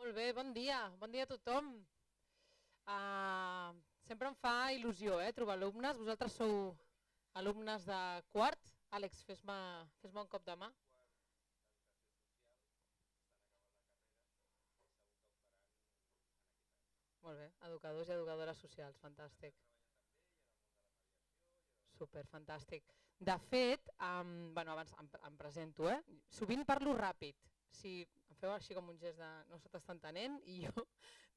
Molt bé, bon dia a tothom. Sempre em fa il·lusió trobar alumnes. Vosaltres sou alumnes de quart. Àlex, fes-me un cop de mà. Molt bé, educadors i educadores socials, fantàstic. Super, fantàstic. De fet, abans em presento, sovint parlo ràpid. Si em feu així com un gest de no se t'està entenent i jo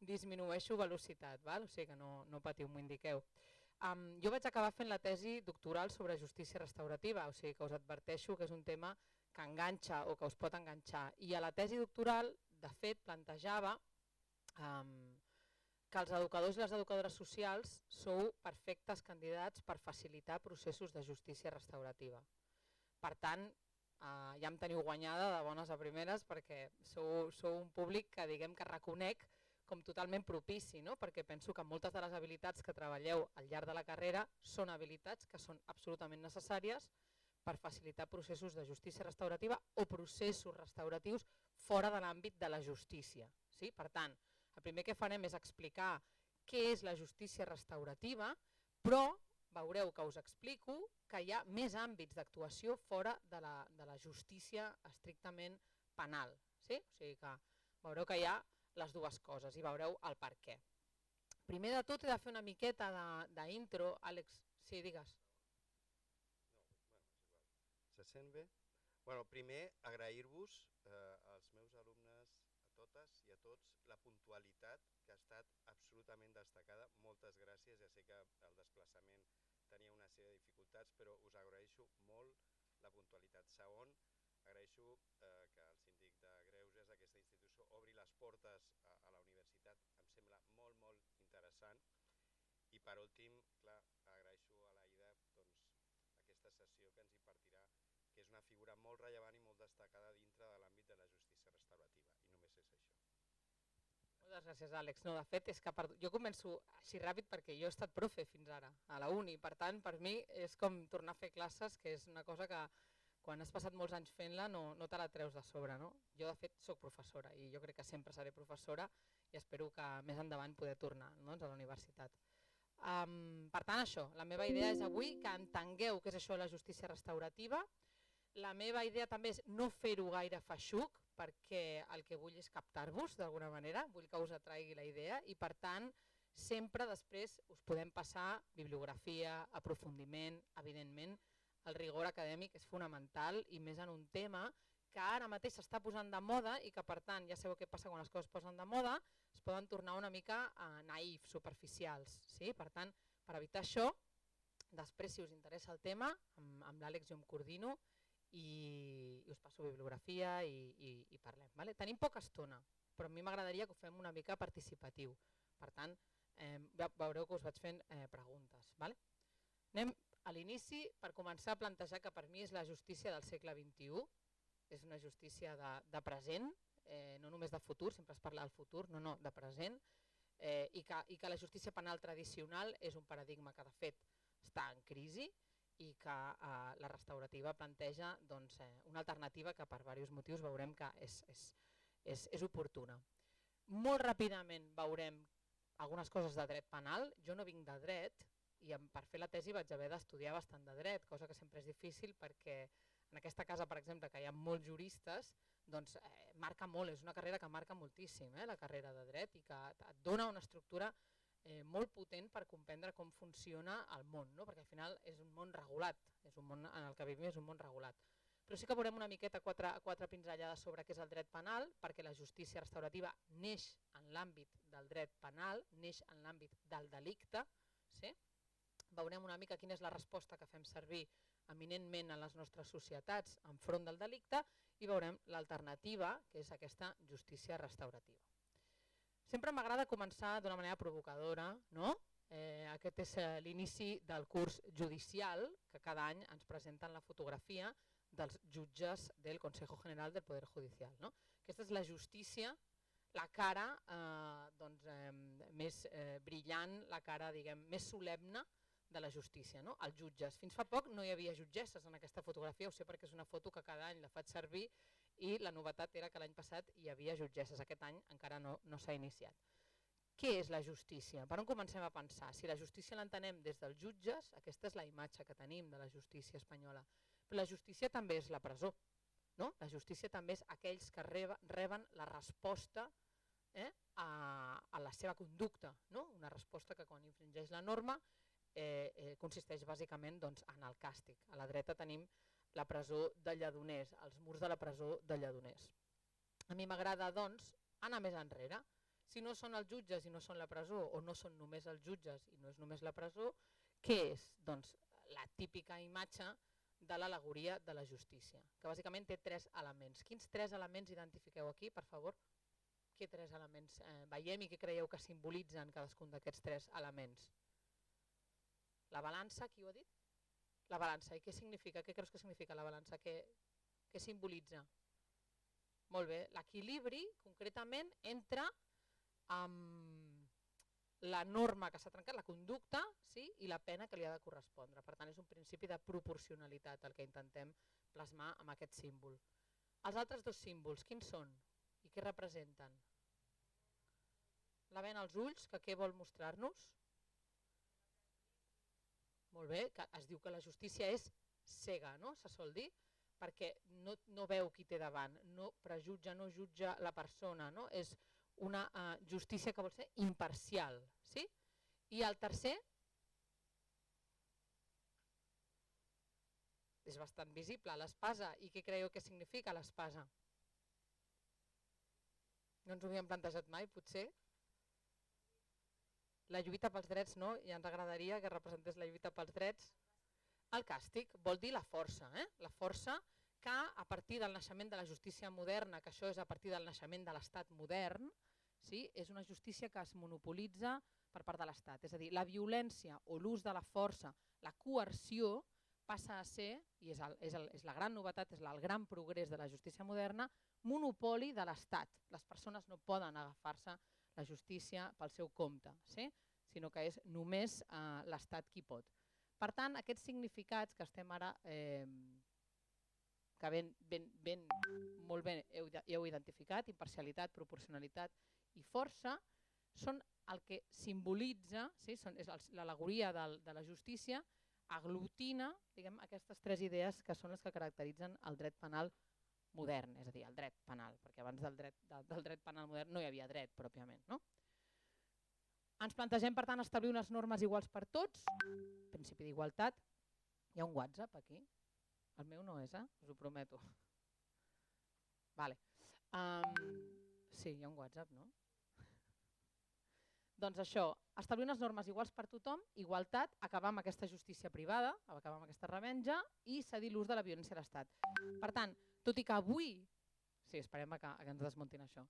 disminueixo velocitat, val? O sigui que no patiu, m'ho indiqueu. Jo vaig acabar fent la tesi doctoral sobre justícia restaurativa, o sigui que us adverteixo que és un tema que enganxa o que us pot enganxar. I a la tesi doctoral, de fet, plantejava que els educadors i les educadores socials sou perfectes candidats per facilitar processos de justícia restaurativa. Per tant, ja em teniu guanyada de bones a primeres perquè sou un públic que diguem que reconec com totalment propici, no? Perquè penso que moltes de les habilitats que treballeu al llarg de la carrera són habilitats que són absolutament necessàries per facilitar processos de justícia restaurativa o processos restauratius fora de l'àmbit de la justícia. Sí? Per tant, el primer que farem és explicar què és la justícia restaurativa, però veureu que us explico que hi ha més àmbits d'actuació fora de la justícia estrictament penal. Sí? O sigui que veureu que hi ha les dues coses i veureu el per què. Primer de tot he de fer una miqueta d'intro. Àlex, sí, digues. Se sent bé? Bueno, primer, agrair-vos als meus alumnes, a totes i a tots, la puntualitat que ha estat absolutament destacada. Moltes gràcies, ja sé que el desplaçament tenia una sèrie de dificultats, però us agraeixo molt la puntualitat. Segon, agraeixo que el síndic de Greuges d'aquesta institució obri les portes a la universitat. Em sembla molt interessant. I per últim, clar, agraeixo a l'Aida aquesta sessió que ens impartirà, que és una figura molt rellevant i molt destacada dintre de l'àmbit de la justícia restaurativa. I només és això. Moltes gràcies, Àlex. No, de fet, és que jo començo així ràpid perquè jo he estat profe fins ara, a la uni. Per tant, per mi és com tornar a fer classes, que és una cosa que quan has passat molts anys fent-la no te la treus de sobre. No? Jo, de fet, soc professora i jo crec que sempre seré professora i espero que més endavant poder tornar a la universitat. Per tant, això, la meva idea és avui que entengueu què és això de la justícia restaurativa. La meva idea també és no fer-ho gaire feixuc, perquè el que vull és captar-vos d'alguna manera, vull que us atraigui la idea i per tant sempre després us podem passar bibliografia, aprofundiment, evidentment el rigor acadèmic és fonamental i més en un tema que ara mateix s'està posant de moda i que per tant ja sabeu què passa quan les coses es posen de moda, es poden tornar una mica naïfs, superficials. Sí? Per tant, per evitar això, després si us interessa el tema, amb l'Àlex jo em coordino i us passo bibliografia i parlem. Vale? Tenim poca estona, però a mi m'agradaria que ho fem una mica participatiu. Per tant, veureu que us vaig fent preguntes. Vale? Anem a l'inici per començar a plantejar que per mi és la justícia del segle XXI, és una justícia de present, no només de futur, sempre es parla del futur, no, de present, i que la justícia penal tradicional és un paradigma que de fet està en crisi i que la restaurativa planteja una alternativa que per diversos motius veurem que és oportuna. Molt ràpidament veurem algunes coses de dret penal. Jo no vinc de dret i per fer la tesi vaig haver d'estudiar bastant de dret, cosa que sempre és difícil perquè en aquesta casa, per exemple, que hi ha molts juristes, doncs marca molt, és una carrera que marca moltíssim, la carrera de dret, i que et dona una estructura molt potent per comprendre com funciona el món, no? Perquè al final és un món regulat, és un món en el que vivim, és un món regulat. Però sí que veurem una miqueta quatre pinzellades sobre què és el dret penal, perquè la justícia restaurativa neix en l'àmbit del dret penal, neix en l'àmbit del delicte. Sí? Veurem una mica quina és la resposta que fem servir eminentment en les nostres societats enfront del delicte i veurem l'alternativa, que és aquesta justícia restaurativa. Sempre m'agrada començar d'una manera provocadora, no? Aquest és l'inici del curs judicial, que cada any ens presenten la fotografia dels jutges del Consejo General del Poder Judicial. No? Aquesta és la justícia, la cara més brillant, la cara més solemne de la justícia, no? Els jutges. Fins fa poc no hi havia jutgesses en aquesta fotografia, ho sé perquè és una foto que cada any la faig servir i la novetat era que l'any passat hi havia jutgesses, aquest any encara no s'ha iniciat. Què és la justícia? Per on comencem a pensar? Si la justícia l'entenem des dels jutges, aquesta és la imatge que tenim de la justícia espanyola, però la justícia també és la presó. No? La justícia també és aquells que reben la resposta a la seva conducta, no? Una resposta que quan infringeix la norma consisteix bàsicament en el càstig. A la dreta tenim la presó de Lledoners, els murs de la presó de Lledoners. A mi m'agrada anar més enrere. Si no són els jutges i no són la presó, o no són només els jutges i no és només la presó, què és? Doncs la típica imatge de l'al·legoria de la justícia, que bàsicament té 3 elements. Quins 3 elements identifiqueu aquí, per favor? Què 3 elements veiem i què creieu que simbolitzen cadascun d'aquests 3 elements? La balança, qui ho ha dit? La balança. I què significa? Què creus que significa la balança? Què simbolitza? Molt bé. L'equilibri, concretament, entre la norma que s'ha trencat, la conducta, sí, i la pena que li ha de correspondre. Per tant, és un principi de proporcionalitat el que intentem plasmar amb aquest símbol. Els altres 2 símbols, quins són? I què representen? La bena als ulls, que què vol mostrar-nos? Molt bé, que es diu que la justícia és cega, no? Se sol dir, perquè no veu qui té davant, no prejutja, no jutja la persona, no? És una justícia que vol ser imparcial. Sí? I el tercer és bastant visible, l'espasa. I què creieu que significa l'espasa? No ens ho havíem plantejat mai, potser? La lluita pels drets, no? I ens agradaria que representés la lluita pels drets. El càstig vol dir la força, la força que a partir del naixement de la justícia moderna, que això és a partir del naixement de l'estat modern, sí? És una justícia que es monopolitza per part de l'estat. És a dir, la violència o l'ús de la força, la coerció, passa a ser, i és la gran novetat, és el gran progrés de la justícia moderna, monopoli de l'estat. Les persones no poden agafar-se la justícia pel seu compte, sí? Sinó que és només l'estat qui pot. Per tant, aquests significats que estem ara, que molt bé heu identificat, imparcialitat, proporcionalitat i força, són el que simbolitza, sí? És l'al·legoria de la justícia, aglutina aquestes 3 idees que són les que caracteritzen el dret penal modern, és a dir, el dret penal, perquè abans del dret penal modern no hi havia dret pròpiament. No? Ens plantegem, per tant, establir unes normes iguals per tots, principi d'igualtat. Hi ha un WhatsApp aquí? El meu no és, us ho prometo. Vale. Sí, hi ha un WhatsApp, no? Doncs això, establir unes normes iguals per tothom, igualtat, acabar amb aquesta justícia privada, acabar amb aquesta revenja i cedir l'ús de la violència a l'Estat. Per tant, tot i que avui, sí, esperem que ens desmuntin això,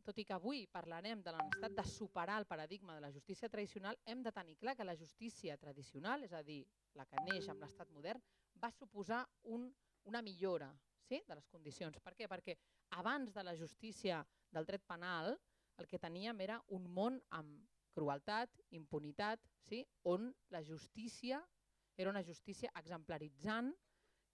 tot i que avui parlarem de la necessitat de superar el paradigma de la justícia tradicional, hem de tenir clar que la justícia tradicional, és a dir, la que neix amb l'Estat modern, va suposar una millora, sí, de les condicions. Per què? Perquè abans de la justícia del dret penal, el que teníem era un món amb crueltat, impunitat, sí? On la justícia era una justícia exemplaritzant.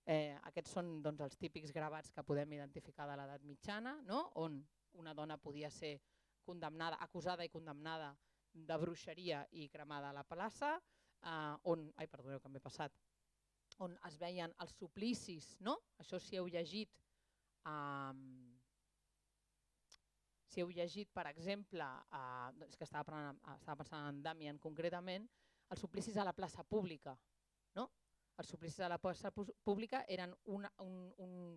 Aquests són els típics gravats que podem identificar de l'edat mitjana, no? On una dona podia ser condemnada, acusada i condemnada de bruixeria i cremada a la plaça, on es veien els suplicis, no? Això si heu llegit, per exemple, és que estava pensant en Damien concretament, els suplicis a la plaça pública. Els suplicis a la plaça pública eren un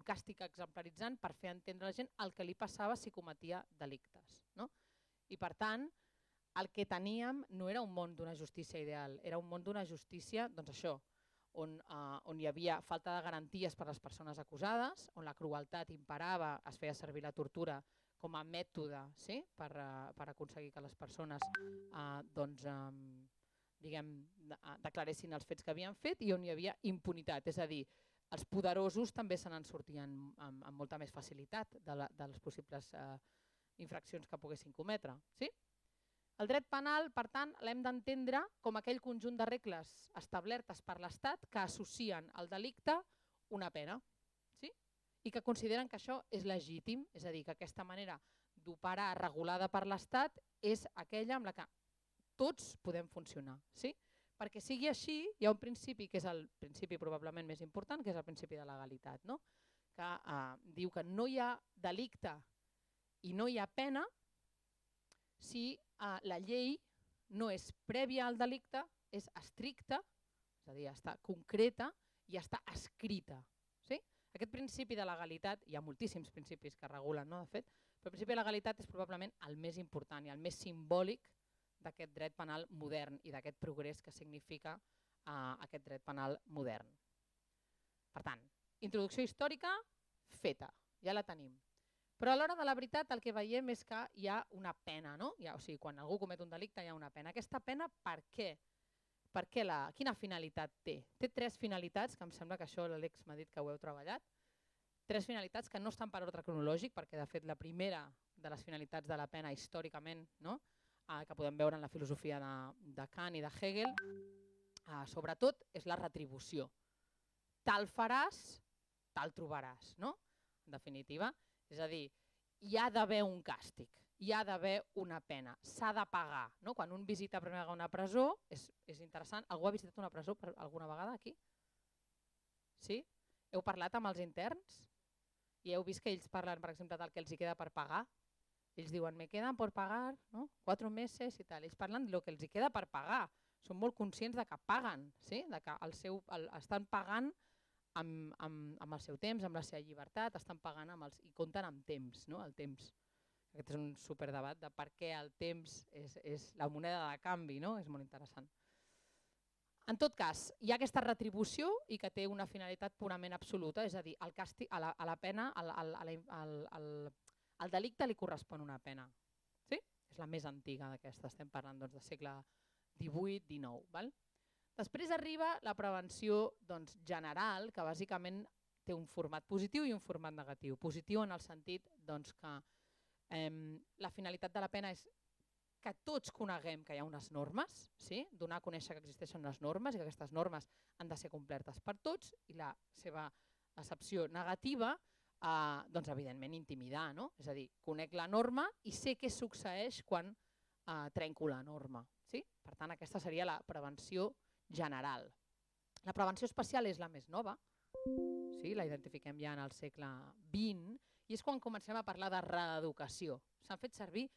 càstig exemplaritzant per fer entendre a la gent el que li passava si cometia delictes. I per tant, el que teníem no era un món d'una justícia ideal, era un món d'una justícia, doncs això, on hi havia falta de garanties per a les persones acusades, on la crueltat imperava, es feia servir la tortura com a mètode per aconseguir que les persones declaressin els fets que havien fet i on hi havia impunitat, és a dir, els poderosos també se n'en sortien amb molta més facilitat de les possibles infraccions que poguessin cometre. El dret penal, per tant, l'hem d'entendre com aquell conjunt de regles establertes per l'Estat que associen al delicte una pena. i que consideren que això és legítim, és a dir, que aquesta manera d'operar regulada per l'Estat és aquella amb la que tots podem funcionar. Sí? Perquè sigui així, hi ha un principi que és el principi probablement més important, que és el principi de legalitat, no? Que diu que no hi ha delicte i no hi ha pena si la llei no és prèvia al delicte, és estricta, és a dir, està concreta i està escrita. Sí? Aquest principi de legalitat, hi ha moltíssims principis que regulen, no, de fet, però el principi de legalitat és probablement el més important i el més simbòlic d'aquest dret penal modern i d'aquest progrés que significa aquest dret penal modern. Per tant, introducció històrica feta, ja la tenim. Però a l'hora de la veritat el que veiem és que hi ha una pena, no? O sigui, quan algú comet un delicte hi ha una pena. Aquesta pena per què? Quina finalitat té? Té tres finalitats, que em sembla que això l'Àlex m'ha dit que ho heu treballat. Tres finalitats que no estan per ordre cronològic, perquè de fet la primera de les finalitats de la pena històricament, no? Que podem veure en la filosofia de Kant i de Hegel, sobretot és la retribució. Tal faràs, tal trobaràs, no? En definitiva, és a dir, hi ha d'haver un càstig, hi ha d'haver una pena, s'ha de pagar. No? Quan un visita per primera vegada una presó, és interessant. Algú ha visitat una presó alguna vegada aquí? Sí? Heu parlat amb els interns? I heu vist que ells parlen, per exemple, del que els hi queda per pagar? Ells diuen, me quedan por pagar, ¿no? 4 meses i tal. Ells parlen del que els hi queda per pagar. Són molt conscients de que paguen, sí? De que estan pagant amb el seu temps, amb la seva llibertat, estan pagant i compten amb temps, no? El temps. Aquest és un superdebat de per què el temps és la moneda de canvi, no? És molt interessant. En tot cas, hi ha aquesta retribució i que té una finalitat purament absoluta, és a dir, el càstig, a la pena, al delicte li correspon una pena. Sí? És la més antiga d'aquesta, estem parlant de segle XVIII-XIX. Val? Després arriba la prevenció general, que bàsicament té un format positiu i un format negatiu. Positiu en el sentit que la finalitat de la pena és que tots coneguem que hi ha unes normes, sí? Donar a conèixer que existeixen unes normes i que aquestes normes han de ser complertes per tots, i la seva accepció negativa, evidentment intimidar, no? És a dir, conec la norma i sé què succeeix quan trenco la norma. Sí? Per tant, aquesta seria la prevenció general. La prevenció especial és la més nova, sí? La identifiquem ja en el segle XX, i és quan comencem a parlar de reeducació. S'han fet servir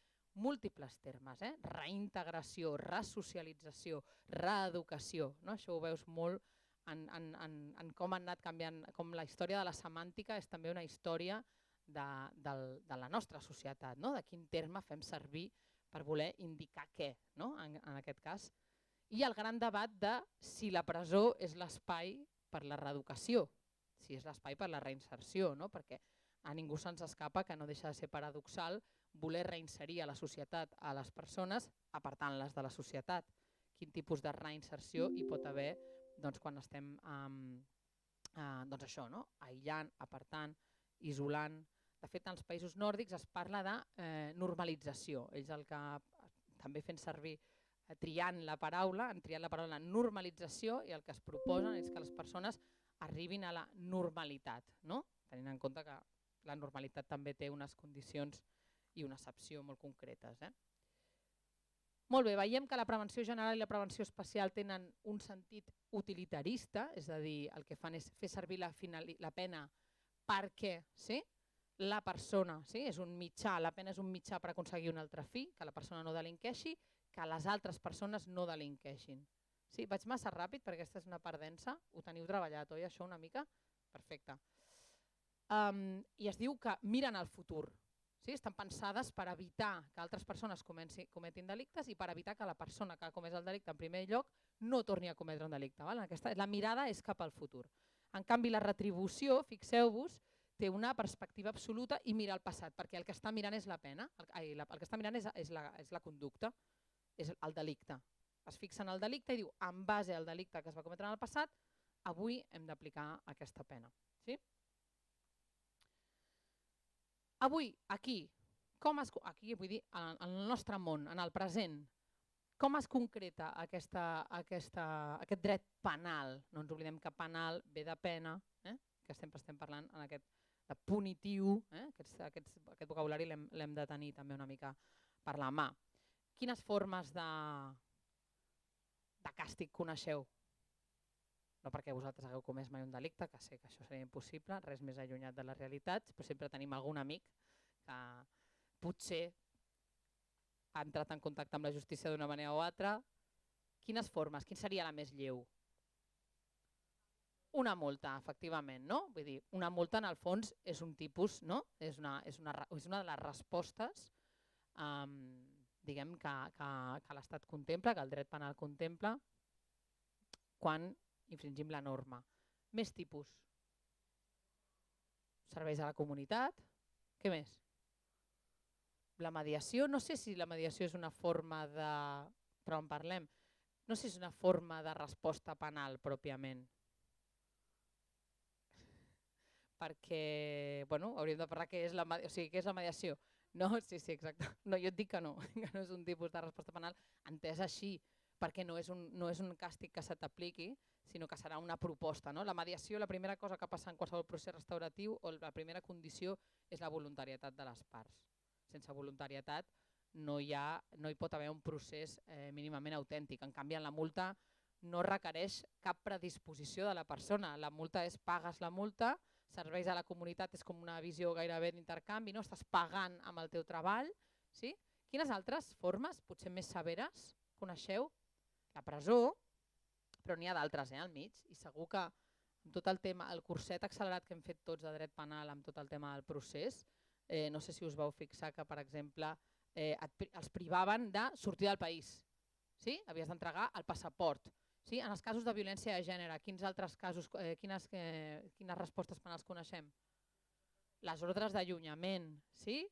múltiples termes, reintegració, resocialització, reeducació. No? Això ho veus molt en com han anat canviant, com la història de la semàntica és també una història de la nostra societat, no? De quin terme fem servir per voler indicar què, no? En aquest cas. I el gran debat de si la presó és l'espai per la reeducació, si és l'espai per la reinserció, no? Perquè a ningú se'ns escapa que no deixa de ser paradoxal voler reinserir a la societat a les persones apartant-les de la societat. Quin tipus de reinserció hi pot haver quan estem aïllant, apartant, isolant. De fet, en els països nòrdics es parla de normalització. Ells el que també fent servir, triant la paraula normalització, i el que es proposen és que les persones arribin a la normalitat, no? Tenint en compte que la normalitat també té unes condicions i una accepció molt concretes. Molt bé, veiem que la prevenció general i la prevenció especial tenen un sentit utilitarista, és a dir, el que fan és fer servir la pena perquè la persona és un mitjà, la pena és un mitjà per aconseguir un altre fi, que la persona no delinqueixi, que les altres persones no delinqueixin. Sí, vaig massa ràpid perquè aquesta és una part densa, ho teniu treballat, oi, això una mica? Perfecte. I es diu que miren al futur. Estan pensades per evitar que altres persones cometin delictes i per evitar que la persona que ha comès el delicte en primer lloc no torni a cometre un delicte. La mirada és cap al futur. En canvi, la retribució, fixeu-vos, té una perspectiva absoluta i mira al passat, perquè el que està mirant és la pena, el que està mirant és la conducta, és el delicte. Es fixa en el delicte i diu, en base al delicte que es va cometre en el passat, avui hem d'aplicar aquesta pena. Avui, aquí, vull dir, en el nostre món, en el present, com es concreta aquest dret penal? No ens oblidem que penal ve de pena, que sempre estem parlant en aquest punitiu, aquest vocabulari l'hem de tenir també una mica per la mà. Quines formes de càstig coneixeu? No perquè vosaltres hagueu comès mai un delicte, que sé que això seria impossible, res més allunyat de la realitat, però sempre tenim algun amic que potser ha entrat en contacte amb la justícia d'una manera o altra. Quines formes? Quin seria la més lleu? Una multa, efectivament, no? Vull dir, una multa en el fons és un tipus, no? És una de les respostes diguem que l'Estat contempla, que el dret penal contempla quan infringim la norma. Més tipus. Serveis a la comunitat. Què més? La mediació, no sé si la mediació és una forma de... però en parlem. No sé si és una forma de resposta penal pròpiament. Perquè, bueno, hauríem de parlar què és la mediació. No, sí, exacte. No, jo et dic que no és un tipus de resposta penal entès així, perquè no és un càstig que se t'apliqui, sinó que serà una proposta. No? La mediació, la primera cosa que passa en qualsevol procés restauratiu, o la primera condició, és la voluntarietat de les parts. Sense voluntarietat no hi pot haver un procés mínimament autèntic. En canvi, en la multa no requereix cap predisposició de la persona. La multa és pagues la multa, serveis a la comunitat és com una visió gairebé d'intercanvi, no? Estàs pagant amb el teu treball. Sí? Quines altres formes, potser més severes, coneixeu? La presó, però n'hi ha d'altres al mig, i segur que amb tot el tema, el curset accelerat que hem fet tots de dret penal amb tot el tema del procés, no sé si us vau fixar que, per exemple, els privaven de sortir del país. Sí? Havies d'entregar el passaport. Sí? En els casos de violència de gènere, quins altres casos, quines respostes penals coneixem? Les ordres d'allunyament. Sí?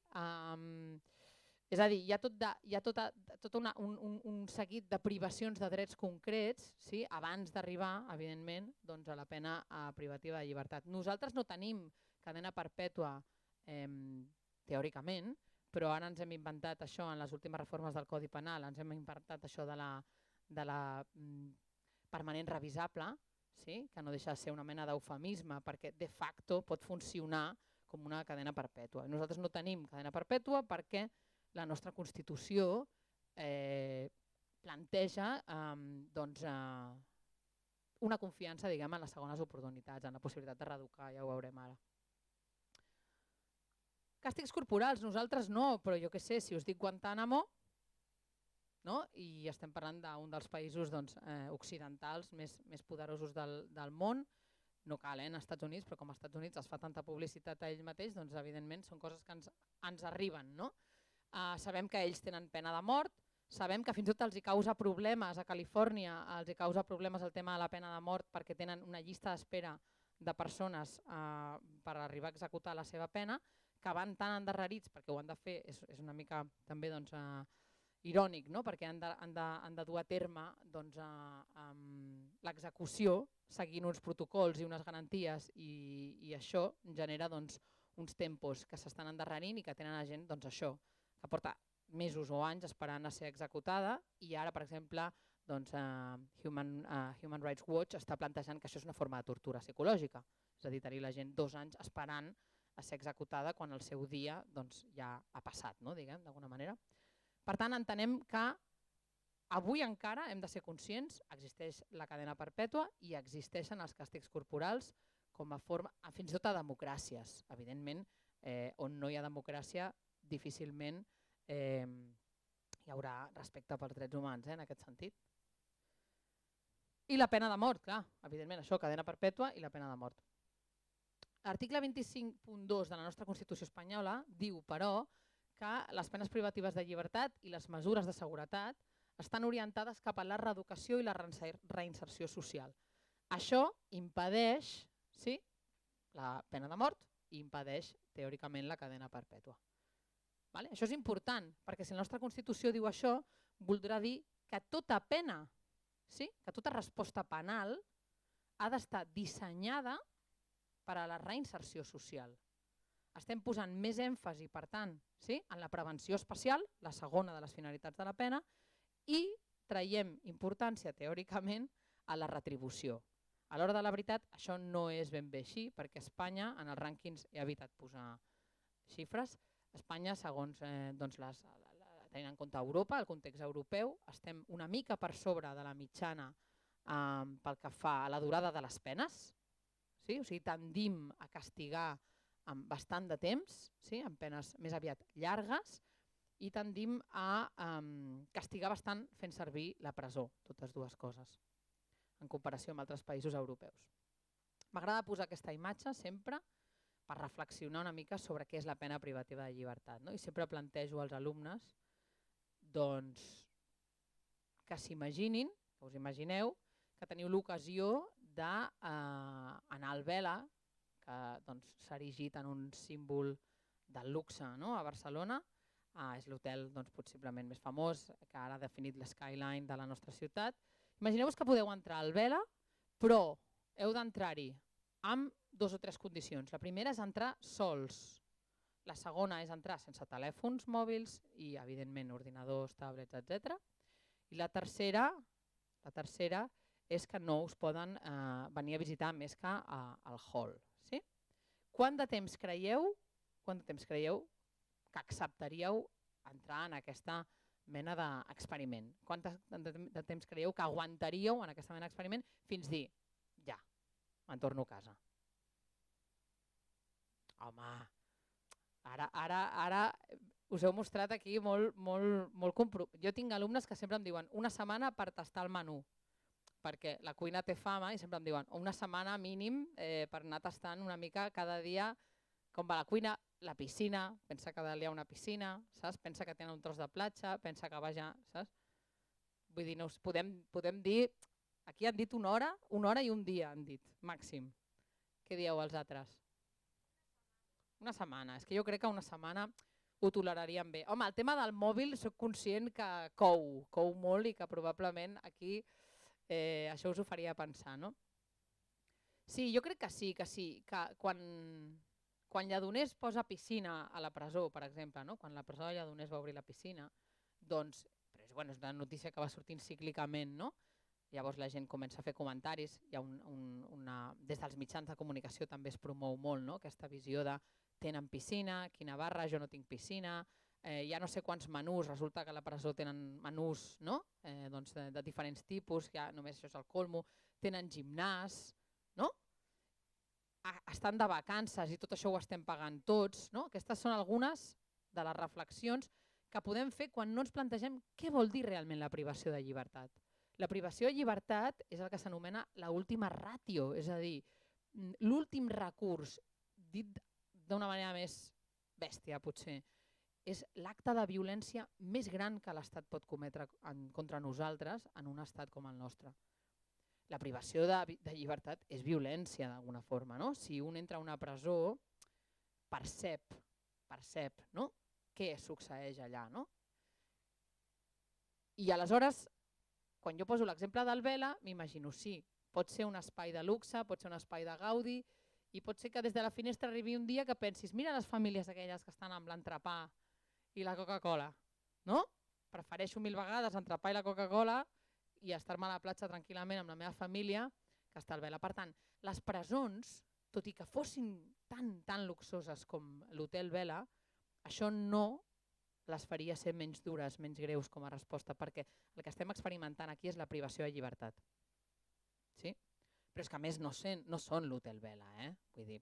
És a dir, hi ha tot un seguit de privacions de drets concrets, sí? Abans d'arribar, evidentment, doncs, a la pena privativa de llibertat. Nosaltres no tenim cadena perpètua teòricament, però ara ens hem inventat això en les últimes reformes del Codi Penal, ens hem inventat això de la permanent revisable, sí? Que no deixa de ser una mena d'eufemisme, perquè de facto pot funcionar com una cadena perpètua. Nosaltres no tenim cadena perpètua perquè la nostra Constitució planteja una confiança, diguem, en les segones oportunitats, en la possibilitat de reeducar, ja ho veurem ara. Càstigs corporals, nosaltres no, però jo què sé, si us dic Guantánamo, no? I estem parlant d'un dels països occidentals més poderosos del món, no cal en Estats Units, però com als Estats Units es fa tanta publicitat a ell mateix, doncs evidentment són coses que ens arriben. No? Sabem que ells tenen pena de mort, sabem que fins i tot els hi causa problemes a Califòrnia, els hi causa problemes el tema de la pena de mort perquè tenen una llista d'espera de persones per arribar a executar la seva pena, que van tan endarrerits perquè ho han de fer, és una mica també irònic, no? Perquè han de dur a terme l'execució seguint uns protocols i unes garanties i això genera uns tempos que s'estan endarrerint i que tenen a gent això, que porta mesos o anys esperant a ser executada i ara, per exemple, Human Rights Watch està plantejant que això és una forma de tortura psicològica, és a dir, tenir la gent 2 anys esperant a ser executada quan el seu dia ja ha passat, no? Diguem, d'alguna manera. Per tant, entenem que avui encara hem de ser conscients, existeix la cadena perpètua i existeixen els càstigs corporals com a forma, fins i tot a democràcies, evidentment, on no hi ha democràcia difícilment hi haurà respecte pels drets humans en aquest sentit. I la pena de mort, clar, evidentment, això, cadena perpètua i la pena de mort. L'article 25.2 de la nostra Constitució espanyola diu, però, que les penes privatives de llibertat i les mesures de seguretat estan orientades cap a la reeducació i la reinserció social. Això impedeix la pena de mort i impedeix teòricament la cadena perpètua. Això és important, perquè si la nostra Constitució diu això, voldrà dir que tota pena, que tota resposta penal ha d'estar dissenyada per a la reinserció social. Estem posant més èmfasi, per tant, en la prevenció especial, la segona de les finalitats de la pena, i traiem importància teòricament a la retribució. A l'hora de la veritat, això no és ben bé així, perquè Espanya, en els rànquings, he evitat posar xifres, Espanya, segons tenint en compte Europa, el context europeu, estem una mica per sobre de la mitjana pel que fa a la durada de les penes, sí? O sigui, tendim a castigar amb bastant de temps, sí? Amb penes més aviat llargues, i tendim a castigar bastant fent servir la presó, totes dues coses, en comparació amb altres països europeus. M'agrada posar aquesta imatge sempre per reflexionar una mica sobre què és la pena privativa de llibertat, no? I sempre plantejo als alumnes que s'imaginin, que us imagineu, que teniu l'ocasió d'anar al Vela, que s'ha erigit en un símbol del luxe, no? A Barcelona. És l'hotel possiblement més famós, que ara ha definit l'skyline de la nostra ciutat. Imagineu-vos que podeu entrar al Vela, però heu d'entrar-hi amb 2 o 3 condicions. La primera és entrar sols. La segona és entrar sense telèfons mòbils i, evidentment, ordinadors, tablets, etc. I la tercera és que no us poden venir a visitar més que al hall. Sí? Quant de temps creieu que acceptaríeu entrar en aquesta mena d'experiment? Quant de temps creieu que aguantaríeu en aquesta mena d'experiment fins dir, ja, me'n torno a casa? Home, ara us heu mostrat aquí molt compromès. Jo tinc alumnes que sempre em diuen una setmana per tastar el menú, perquè la cuina té fama i sempre em diuen una setmana mínim per anar tastant una mica cada dia com va la cuina, la piscina, pensa que hi ha una piscina, saps? Pensa que tenen un tros de platja, pensa que vaja, saps? Vull dir, podem dir, aquí han dit una hora i un dia han dit, màxim. Què dieu els altres? Una setmana, és que jo crec que una setmana ho toleraríem bé. Home, el tema del mòbil soc conscient que cou molt i que probablement aquí això us ho faria pensar, no? Sí, jo crec que sí, que quan Lledoners posa piscina a la presó, per exemple, no? Quan la presó de Lledoners va obrir la piscina, doncs, però és una notícia que va sortint cíclicament, no? Llavors la gent comença a fer comentaris, hi ha des dels mitjans de comunicació també es promou molt, no? Aquesta visió de tenen piscina, quina barra, jo no tinc piscina, hi ha no sé quants menús, resulta que a la presó tenen menús, no? De diferents tipus, ja només això és el colmo, tenen gimnàs, no? Estan de vacances i tot això ho estem pagant tots, no? Aquestes són algunes de les reflexions que podem fer quan no ens plantegem què vol dir realment la privació de llibertat. La privació de llibertat és el que s'anomena l'última ràtio, és a dir, l'últim recurs, dit d'una manera més bèstia potser, és l'acte de violència més gran que l'Estat pot cometre contra nosaltres en un estat com el nostre. La privació de llibertat és violència d'alguna forma, no? Si un entra a una presó, percep, no? Què succeeix allà, no? I aleshores, quan jo poso l'exemple del Vela, m'imagino, sí, pot ser un espai de luxe, pot ser un espai de gaudi, i pot ser que des de la finestra arribi un dia que pensis, mira les famílies aquelles que estan amb l'entrepà i la Coca-Cola, no? Prefereixo 1000 vegades l'entrepà i la Coca-Cola i estar-me a la platja tranquil·lament amb la meva família que està al Vela. Per tant, les presons, tot i que fossin tan luxoses com l'Hotel Vela, això no les faria ser menys dures, menys greus com a resposta, perquè el que estem experimentant aquí és la privació de llibertat. Sí? Però és que a més no són l'Hotel Vela, vull dir,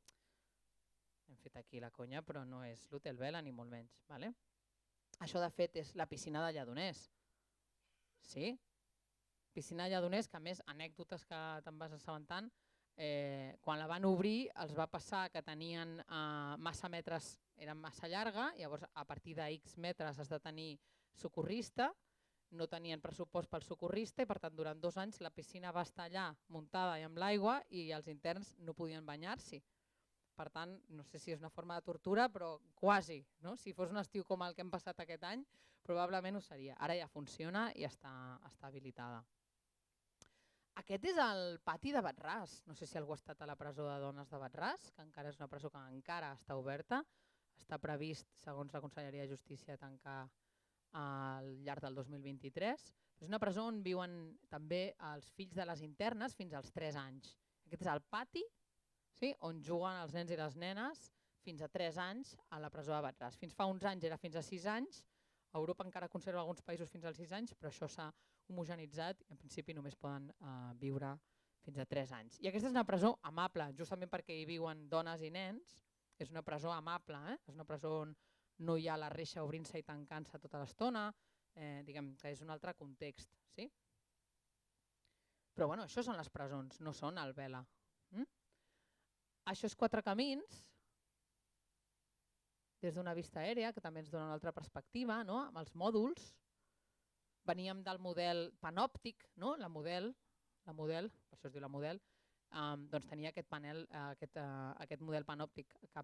hem fet aquí la conya, però no és l'Hotel Vela ni molt menys. Vale? Això de fet és la piscina de Lledoners. Sí? Piscina de Lledoners, que a més, anècdotes que te'n vas assabentant, quan la van obrir els va passar que tenien massa metres, era massa llarga, llavors a partir de X metres has de tenir socorrista, no tenien pressupost pel socorrista i per tant durant 2 anys la piscina va estar allà muntada i amb l'aigua i els interns no podien banyar-s'hi. Per tant, no sé si és una forma de tortura, però quasi. No? Si fos un estiu com el que hem passat aquest any, probablement ho seria. Ara ja funciona i està habilitada. Aquest és el pati de Batràs. No sé si algú ha estat a la presó de dones de Batràs, que encara és una presó que encara està oberta. Està previst, segons la Conselleria de Justícia, tancar al llarg del 2023. És una presó on viuen també els fills de les internes fins als 3 anys. Aquest és el pati, sí, on juguen els nens i les nenes fins a 3 anys a la presó de Batràs. Fins fa uns anys era fins a 6 anys, a Europa encara conserva alguns països fins als 6 anys, però això s'ha homogenitzat i en principi només poden viure fins a 3 anys. I aquesta és una presó amable, justament perquè hi viuen dones i nens, és una presó amable, és una presó on no hi ha la reixa obrint-se i tancant-se tota l'estona, diguem que és un altre context. Sí? Però bueno, això són les presons, no són el Vela. Això és Quatre Camins, des d'una vista aèria, que també ens dona una altra perspectiva, no? Amb els mòduls. Veníem del model panòptic, no? La model, per això es diu la model, doncs tenia aquest panel, aquest model panòptic que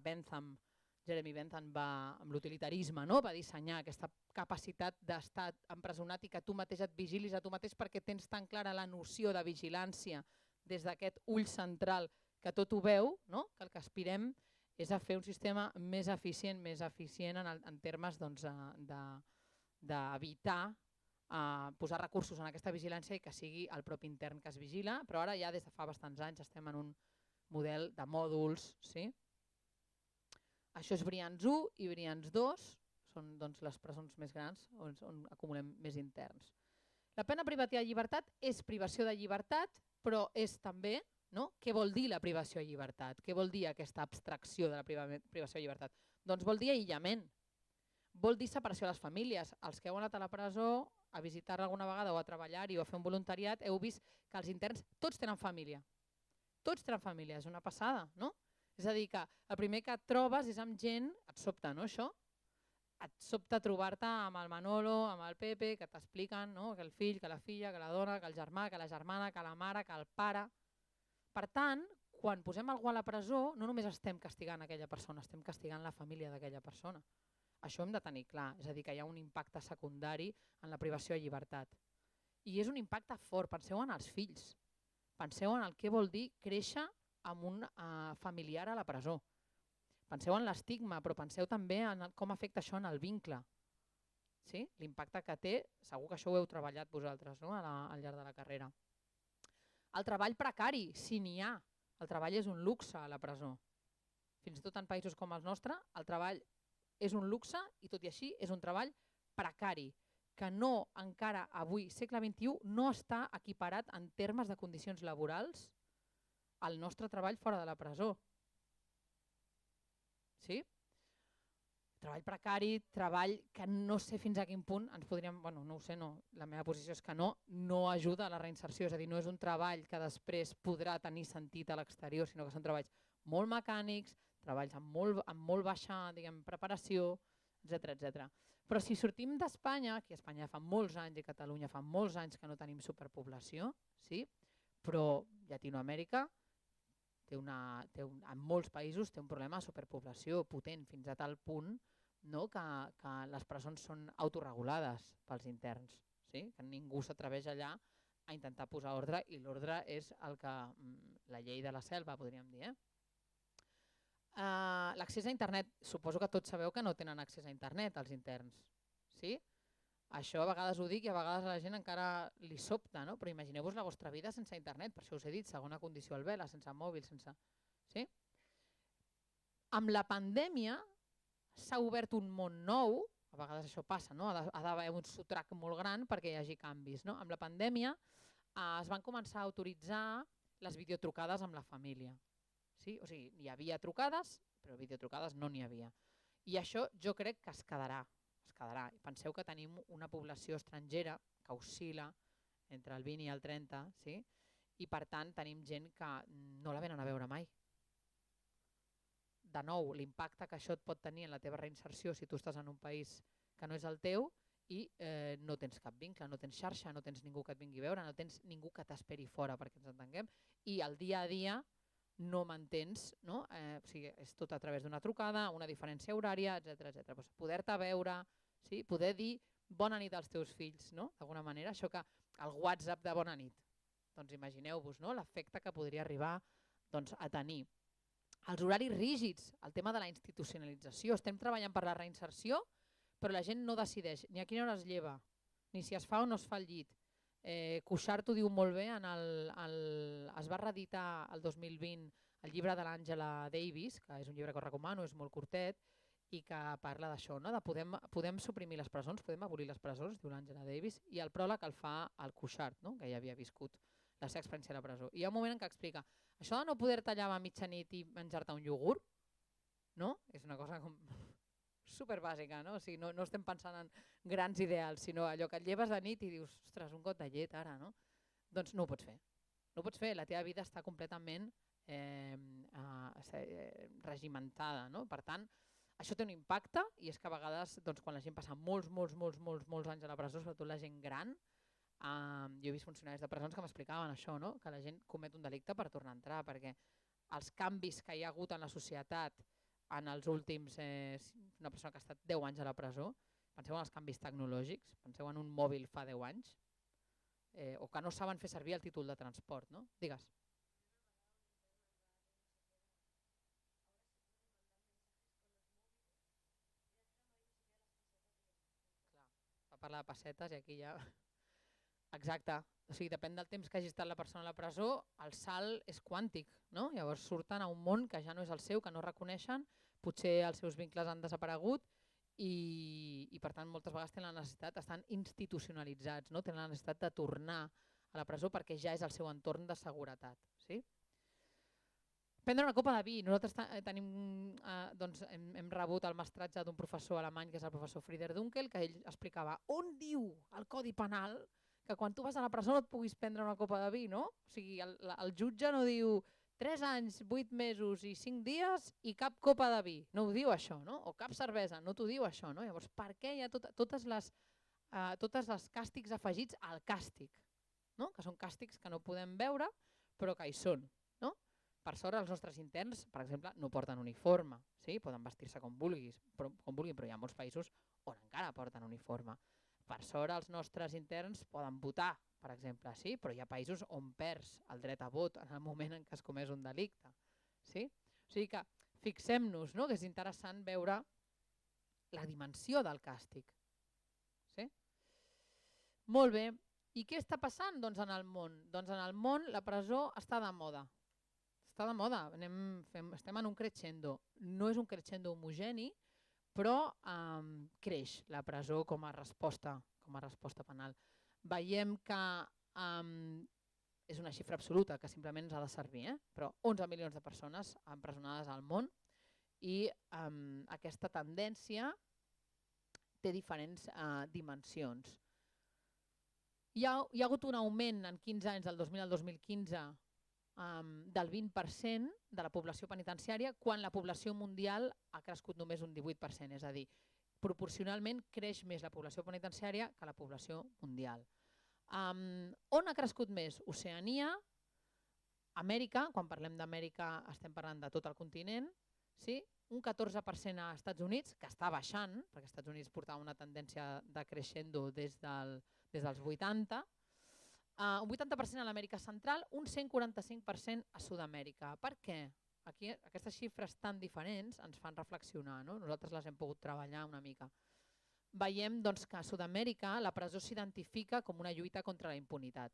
Jeremy Bentham amb l'utilitarisme, no? Va dissenyar aquesta capacitat d'estar empresonat i que tu mateix et vigilis a tu mateix perquè tens tan clara la noció de vigilància des d'aquest ull central que tot ho veu, no? Que el que aspirem és a fer un sistema més eficient en termes d'evitar posar recursos en aquesta vigilància i que sigui el propi intern que es vigila, però ara ja des de fa bastants anys estem en un model de mòduls. Sí? Això és Brians 1 i Brians 2, són doncs, les presons més grans on acumulem més interns. La pena privativa de llibertat és privació de llibertat, però és també, no? Què vol dir la privació de llibertat? Què vol dir aquesta abstracció de la privació de llibertat? Doncs vol dir aïllament, vol dir separació de les famílies. Els que heu anat a la presó a visitar-la alguna vegada o a treballar-hi o a fer un voluntariat, heu vist que els interns tots tenen família. Tots tenen família, és una passada, no? És a dir, que el primer que et trobes és amb gent, et sobta, no, això? Et sobta trobar-te amb el Manolo, amb el Pepe, que t'expliquen, no? Que el fill, que la filla, que la dona, que el germà, que la germana, que la mare, que el pare. Per tant, quan posem algú a la presó, no només estem castigant aquella persona, estem castigant la família d'aquella persona. Això hem de tenir clar, és a dir, que hi ha un impacte secundari en la privació de llibertat. I és un impacte fort, penseu en els fills, penseu en el que vol dir créixer amb un familiar a la presó. Penseu en l'estigma, però penseu també en com afecta això en el vincle. Sí? L'impacte que té, segur que això ho heu treballat vosaltres, no? Al llarg de la carrera. El treball precari, si n'hi ha. El treball és un luxe a la presó. Fins i tot en països com el nostre, el treball és un luxe i tot i així és un treball precari, que no encara avui, segle XXI, no està equiparat en termes de condicions laborals al nostre treball fora de la presó. Sí? Treball precari, treball que no sé fins a quin punt ens podríem... Bueno, no ho sé, no. La meva posició és que no ajuda a la reinserció, és a dir, no és un treball que després podrà tenir sentit a l'exterior, sinó que són treballs molt mecànics, treballs amb molt baixa, diguem, preparació, etc. Però si sortim d'Espanya, que a Espanya fa molts anys i Catalunya fa molts anys que no tenim superpoblació, sí? Però Llatinoamèrica en molts països té un problema de superpoblació potent fins a tal punt, no, que les presons són autorregulades pels interns, sí? Que ningú s'atreveix allà a intentar posar ordre i l'ordre és la llei de la selva, podríem dir. L'accés a internet, suposo que tots sabeu que no tenen accés a internet els interns, sí? Això a vegades ho dic i a vegades a la gent encara li sobta, no? Però imagineu-vos la vostra vida sense internet, per això us he dit, segona condició al Vela, sense mòbil, sense... Sí? Amb la pandèmia s'ha obert un món nou, a vegades això passa, no? Ha d'haver un sotrac molt gran perquè hi hagi canvis, no? Amb la pandèmia es van començar a autoritzar les videotrucades amb la família. Sí? O sigui, hi havia trucades, però videotrucades no n'hi havia. I això jo crec que es quedarà. Penseu que tenim una població estrangera que oscil·la entre el 20 i el 30, sí? I per tant tenim gent que no la venen a veure mai. De nou, l'impacte que això et pot tenir en la teva reinserció si tu estàs en un país que no és el teu i no tens cap vincle, no tens xarxa, no tens ningú que et vingui a veure, no tens ningú que t'esperi fora perquè ens entenguem, i el dia a dia no mantens, no? O sigui, és tot a través d'una trucada, una diferència horària, etc. Pues poder-te veure, sí? Poder dir bona nit als teus fills, no? D'alguna manera, això que el WhatsApp de bona nit, doncs imagineu-vos, no? L'efecte que podria arribar doncs, a tenir. Els horaris rígids, el tema de la institucionalització, estem treballant per la reinserció, però la gent no decideix ni a quina hora es lleva, ni si es fa o no es fa el llit, Cuixart ho diu molt bé, es va reeditar el 2020 el llibre de l'Àngela Davis, que és un llibre que us recomano, és molt curtet, i que parla d'això, no? De podem suprimir les presons, podem abolir les presons, diu l'Àngela Davis, i el pròleg el fa el Cuixart, no? Que ja havia viscut la seva experiència a la presó. I hi ha un moment en què explica, això de no poder tallar a mitjanit i menjar-te un iogurt, no? És una cosa com superbàsica, no? O sigui, no estem pensant en grans ideals, sinó allò que et lleves de nit i dius, ostres, un got de llet ara, no? Doncs no ho pots fer. No ho pots fer, la teva vida està completament regimentada, no? Per tant, això té un impacte i és que a vegades quan la gent passa molts anys a la presó, sobretot la gent gran, jo he vist funcionaris de presons que m'explicaven això, no? Que la gent comet un delicte per tornar a entrar, perquè els canvis que hi ha hagut en la societat en els últims, una persona que ha estat 10 anys a la presó, penseu en els canvis tecnològics, penseu en un mòbil fa 10 anys, o que no saben fer servir el títol de transport, no? Digues. Va parlar de pessetes i aquí ja... Exacte, o sigui, depèn del temps que hagi estat la persona a la presó, el salt és quàntic, no? Llavors surten a un món que ja no és el seu, que no reconeixen, potser els seus vincles han desaparegut i per tant moltes vegades tenen la necessitat, estan institucionalitzats, no? Tenen la necessitat de tornar a la presó perquè ja és el seu entorn de seguretat. Sí? Prendre una copa de vi. Nosaltres hem rebut el mestratge d'un professor alemany, que és el professor Frieder Dunkel, que ell explicava on diu el Codi Penal que quan tu vas a la presó no et puguis prendre una copa de vi, no? O sigui, el jutge no diu 3 anys, 8 mesos i 5 dies i cap copa de vi. No ho diu això, no? O cap cervesa, no t'ho diu això, no? Llavors, per què hi ha totes les càstigs afegits al càstig? No? Que són càstigs que no podem veure, però que hi són. No? Per sort, els nostres interns, per exemple, no porten uniforme. Sí? Poden vestir-se com vulguin, però hi ha molts països on encara porten uniforme. Per sort, els nostres interns poden votar, per exemple, sí? Però hi ha països on perds el dret a vot en el moment en què es comès un delicte. Sí? O sigui que fixem-nos, no? Que és interessant veure la dimensió del càstig. Sí? Molt bé. I què està passant doncs, en el món? Doncs en el món la presó està de moda. Està de moda, estem en un crescendo. No és un crescendo homogeni, però creix la presó com a resposta penal. Veiem que és una xifra absoluta que simplement ens ha de servir, però 11 milions de persones empresonades al món i aquesta tendència té diferents dimensions. Hi ha hagut un augment en 15 anys, del 2000 al 2015, del 20% de la població penitenciària, quan la població mundial ha crescut només un 18%, és a dir, proporcionalment creix més la població penitenciària que la població mundial. On ha crescut més? Oceania, Amèrica, quan parlem d'Amèrica estem parlant de tot el continent, sí? Un 14% a Estats Units, que està baixant, perquè als Estats Units portava una tendència de creixendo des dels 80, un 80% a l'Amèrica Central, un 145% a Sud-amèrica. Per què? Aquí aquestes xifres tan diferents ens fan reflexionar, no? Nosaltres les hem pogut treballar una mica. Veiem doncs, que a Sud-amèrica la presó s'identifica com una lluita contra la impunitat.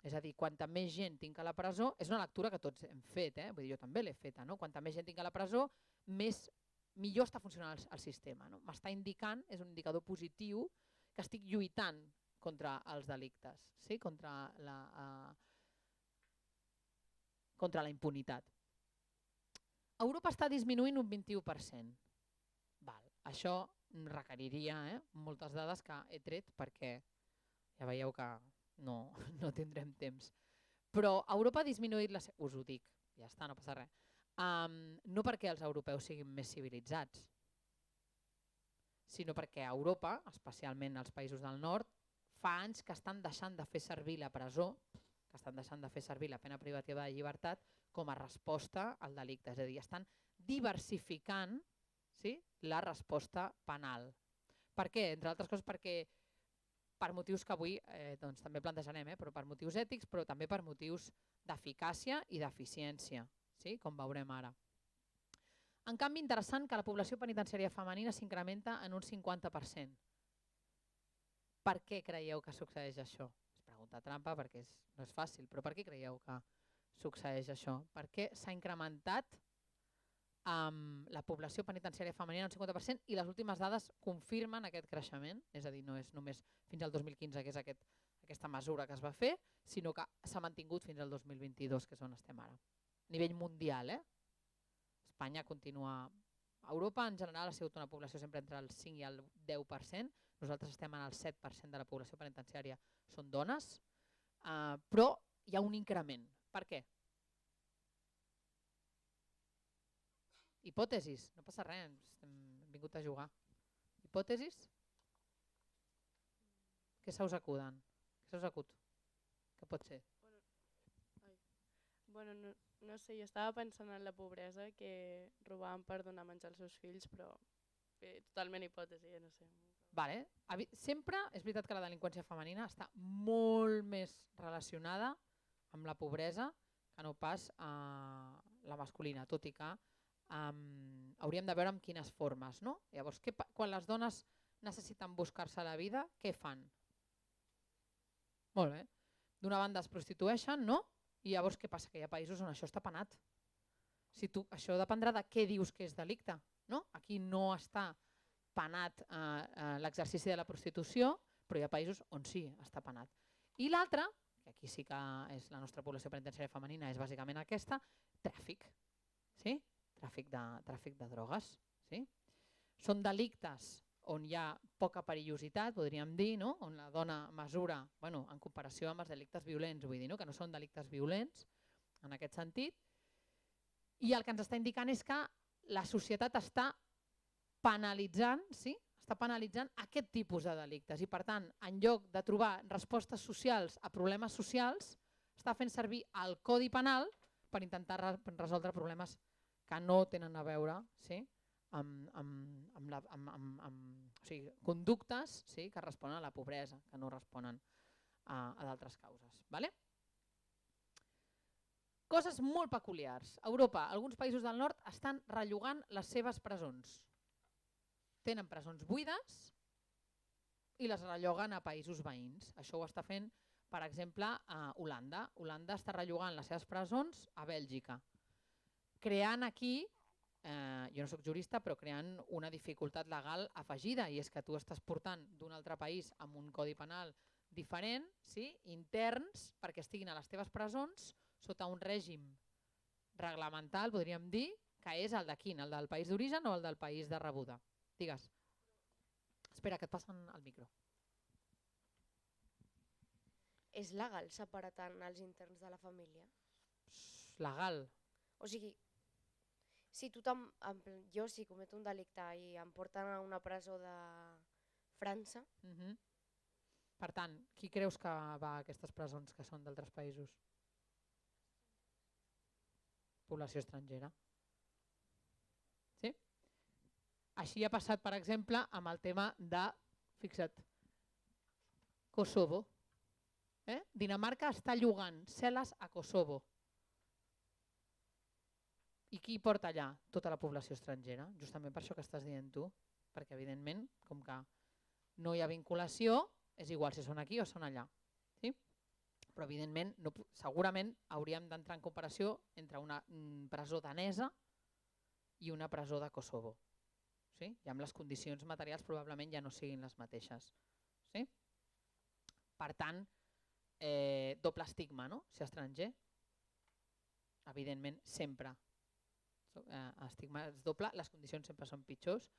És a dir, quanta més gent tinc a la presó, és una lectura que tots hem fet, vull dir, jo també l'he feta, no? Quanta més gent tinc a la presó, millor està funcionant el sistema. No? M'està indicant, és un indicador positiu, que estic lluitant contra els delictes, sí? contra la impunitat. Europa està disminuint un 21%. Això requeriria moltes dades que he tret perquè ja veieu que no tindrem temps. Però Europa ha disminuït, us ho dic, ja està, no passa res, no perquè els europeus siguin més civilitzats, sinó perquè a Europa, especialment als països del nord, fa anys que estan deixant de fer servir la presó, que estan deixant de fer servir la pena privativa de llibertat com a resposta al delicte. És a dir, estan diversificant la resposta penal. Per què? Entre altres coses perquè per motius que avui també plantejarem, però per motius ètics, però també per motius d'eficàcia i d'eficiència, com veurem ara. En canvi, interessant que la població penitenciària femenina s'incrementa en un 50%. Per què creieu que succeeix això? molta trampa perquè no és fàcil, però per què creieu que succeeix això? Per què s'ha incrementat la població penitenciària femenina un 50% i les últimes dades confirmen aquest creixement? És a dir, no és només fins al 2015 que és aquesta mesura que es va fer, sinó que s'ha mantingut fins al 2022, que és on estem ara. A nivell mundial, Espanya continua... Europa en general ha sigut una població sempre entre el 5 i el 10%, nosaltres estem en el 7% de la població penitenciària són dones, però hi ha un increment. Per què? Hipòtesis, no passa res, hem vingut a jugar. Hipòtesis? Què se us acuden? Què se us acut? Què pot ser? Bueno, no sé, jo estava pensant en la pobresa, que robaven per donar menjar als seus fills, però totalment hipòtesi, no sé. Vale. Sempre és veritat que la delinqüència femenina està molt més relacionada amb la pobresa que no pas la masculina, tot i que hauríem de veure amb quines formes, no? Llavors, quan les dones necessiten buscar-se la vida, què fan? Molt bé. D'una banda es prostitueixen, no? I llavors què passa? Que hi ha països on això està penat. Això dependrà de què dius que és delicte. No? Aquí no està penat l'exercici de la prostitució, però hi ha països on sí està penat. I l'altra, que aquí sí que és la nostra població penitenciària femenina, és bàsicament aquesta, tràfic. Sí? Tràfic de drogues. Sí? Són delictes on hi ha poca perillositat, podríem dir, no? On la dona mesura, bueno, en comparació amb els delictes violents, vull dir, no? Que no són delictes violents en aquest sentit, i el que ens està indicant és que la societat està penalitzant, sí? Està penalitzant aquest tipus de delictes i per tant, en lloc de trobar respostes socials a problemes socials, està fent servir el Codi Penal per intentar resoldre problemes que no tenen a veure, sí? amb conductes, sí, que responen a la pobresa, que no responen a d'altres causes. Vale? Coses molt peculiars. A Europa, alguns països del nord estan rellogant les seves presons. Tenen presons buides i les relloguen a països veïns. Això ho està fent, per exemple, a Holanda. Holanda està rellogant les seves presons a Bèlgica, creant aquí, jo no soc jurista, però creant una dificultat legal afegida, i és que tu estàs portant d'un altre país amb un codi penal diferent, sí, interns, perquè estiguin a les teves presons sota un règim reglamental, podríem dir, que és el de quin? El del país d'origen o el del país de rebuda? Digues. Espera, que et passen el micro. És legal separar tant els interns de la família? Legal. O sigui, si jo si cometo un delicte i em porten a una presó de França... Per tant, qui creus que va a aquestes presons que són d'altres països? Població estrangera. Sí? Així ha passat, per exemple, amb el tema de, fixa't, Kosovo. Dinamarca està llogant cel·les a Kosovo. I qui porta allà? Tota la població estrangera, justament per això que estàs dient tu, perquè evidentment, com que no hi ha vinculació, és igual si són aquí o són allà. Sí? Però evidentment, segurament hauríem d'entrar en comparació entre una presó danesa i una presó de Kosovo. Sí? I amb les condicions materials probablement ja no siguin les mateixes. Sí? Per tant, doble estigma, no? Ser estranger, evidentment sempre. Estigma és doble, les condicions sempre són pitjors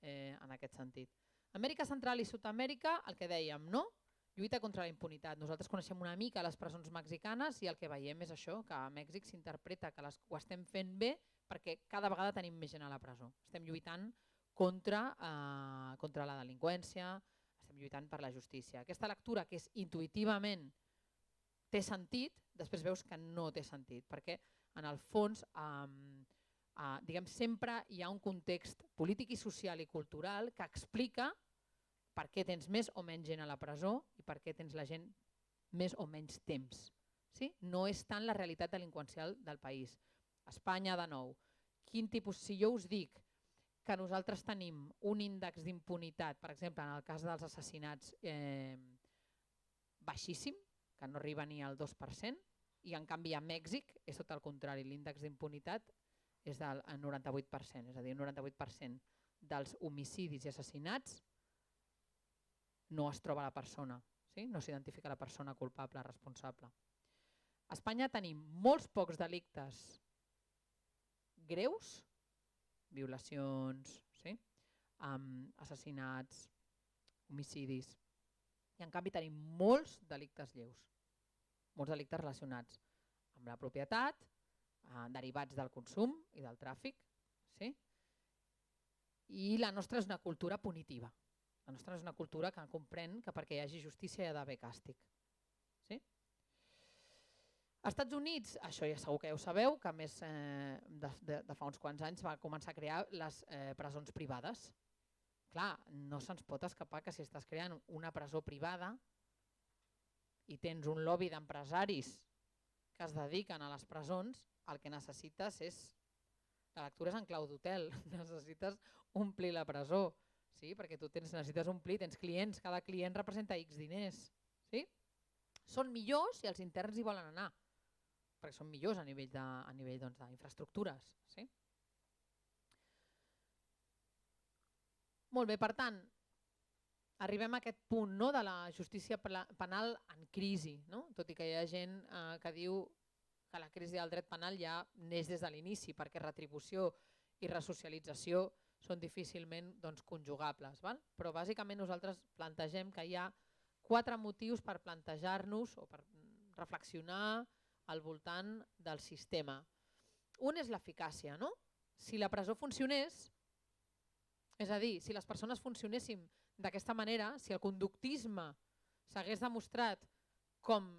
en aquest sentit. Amèrica Central i Sud-amèrica, el que dèiem, no? Lluita contra la impunitat. Nosaltres coneixem una mica les presons mexicanes i el que veiem és això, que a Mèxic s'interpreta que ho estem fent bé perquè cada vegada tenim més gent a la presó. Estem lluitant contra la delinqüència, estem lluitant per la justícia. Aquesta lectura que és intuïtivament té sentit, després veus que no té sentit, perquè en el fons sempre hi ha un context polític i social i cultural que explica per què tens més o menys gent a la presó i per què tens la gent més o menys temps. No és tant la realitat delinqüencial del país. Espanya, de nou, si jo us dic que nosaltres tenim un índex d'impunitat, per exemple, en el cas dels assassinats, baixíssim, que no arriba ni al 2%, i en canvi a Mèxic és tot el contrari, l'índex d'impunitat és del 98%, és a dir, un 98% dels homicidis i assassinats no es troba la persona, sí? No s'identifica la persona culpable, responsable. A Espanya tenim molts pocs delictes greus, violacions, sí? Assassinats, homicidis, i en canvi tenim molts delictes lleus, molts delictes relacionats amb la propietat, derivats del consum i del tràfic, sí? I la nostra és una cultura punitiva. La nostra és una cultura que comprèn que perquè hi hagi justícia hi ha d'haver càstig. Sí? Als Estats Units, això ja segur que ja ho sabeu, que a més de fa uns quants anys va començar a crear les presons privades. Clar, no se'ns pot escapar que si estàs creant una presó privada i tens un lobby d'empresaris que es dediquen a les presons, el que necessites és, la lectura és en clau d'hotel, necessites omplir la presó, sí? Perquè tu necessites omplir, tens clients, cada client representa X diners. Sí? Són millors si els interns hi volen anar, perquè són millors a nivell d'infraestructures. Sí? Molt bé, per tant, arribem a aquest punt, no, de la justícia penal en crisi, no? Tot i que hi ha gent que diu que la crisi del dret penal ja neix des de l'inici, perquè retribució i resocialització són difícilment conjugables. Però bàsicament nosaltres plantegem que hi ha 4 motius per plantejar-nos o per reflexionar al voltant del sistema. Un és l'eficàcia, no? Si la presó funcionés, és a dir, si les persones funcionéssim d'aquesta manera, si el conductisme s'hagués demostrat com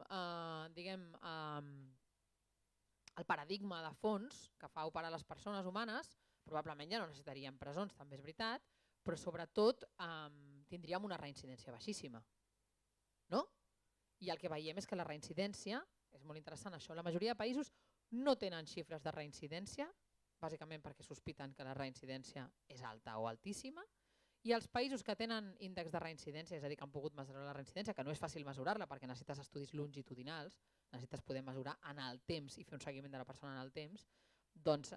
el paradigma de fons que fa operar les persones humanes, probablement ja no necessitaríem presons, també és veritat, però sobretot tindríem una reincidència baixíssima. No? I el que veiem és que la reincidència, és molt interessant això, la majoria de països no tenen xifres de reincidència, bàsicament perquè sospiten que la reincidència és alta o altíssima, i els països que tenen índex de reincidència, és a dir, que han pogut mesurar la reincidència, que no és fàcil mesurar-la perquè necessites estudis longitudinals, necessites poder mesurar en el temps i fer un seguiment de la persona en el temps, doncs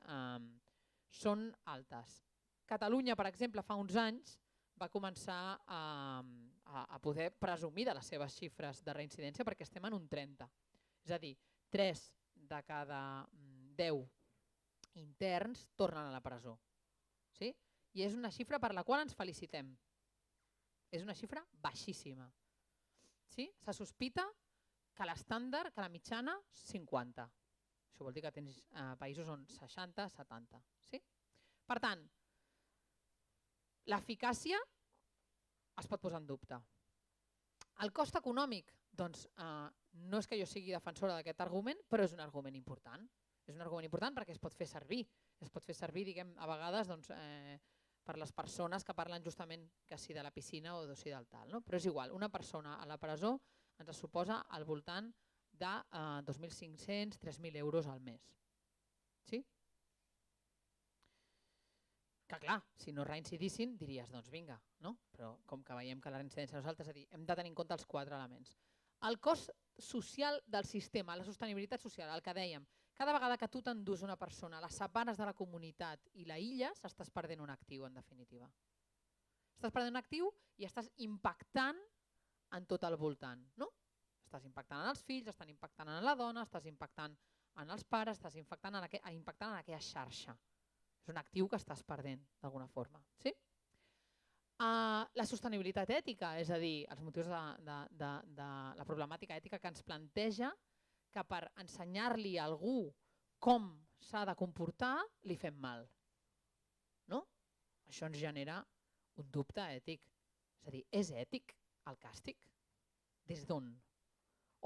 són altes. Catalunya, per exemple, fa uns anys va començar a poder presumir de les seves xifres de reincidència perquè estem en un 30. És a dir, 3 de cada 10 interns tornen a la presó. Sí? I és una xifra per la qual ens felicitem. És una xifra baixíssima. Sí? Se sospita que l'estàndard, que la mitjana, 50. Això vol dir que tens països on 60, 70. Sí? Per tant, l'eficàcia es pot posar en dubte. El cost econòmic, doncs no és que jo sigui defensora d'aquest argument, però és un argument important. És un argument important perquè es pot fer servir. Es pot fer servir, diguem, a vegades per les persones que parlen justament que si de la piscina o si del tal. No? Però és igual, una persona a la presó ens suposa al voltant de 2.500, 3.000 euros al mes. Sí? Que clar, si no reincidissin diries, doncs vinga, no? Però com que veiem que la reincidència nosaltres, és a dir, hem de tenir en compte els 4 elements. El cost social del sistema, la sostenibilitat social, el que dèiem, cada vegada que tu t'endús una persona, la separes de la comunitat i la aïlles, estàs perdent un actiu, en definitiva. Estàs perdent un actiu i estàs impactant en tot el voltant, no? Estàs impactant en els fills, estàs impactant en la dona, estàs impactant en els pares, estàs impactant en aquella xarxa. És un actiu que estàs perdent, d'alguna forma. Sí? La sostenibilitat ètica, és a dir, els motius de la problemàtica ètica que ens planteja que per ensenyar-li a algú com s'ha de comportar li fem mal. No? Això ens genera un dubte ètic. És a dir, és ètic el càstig? Des d'on?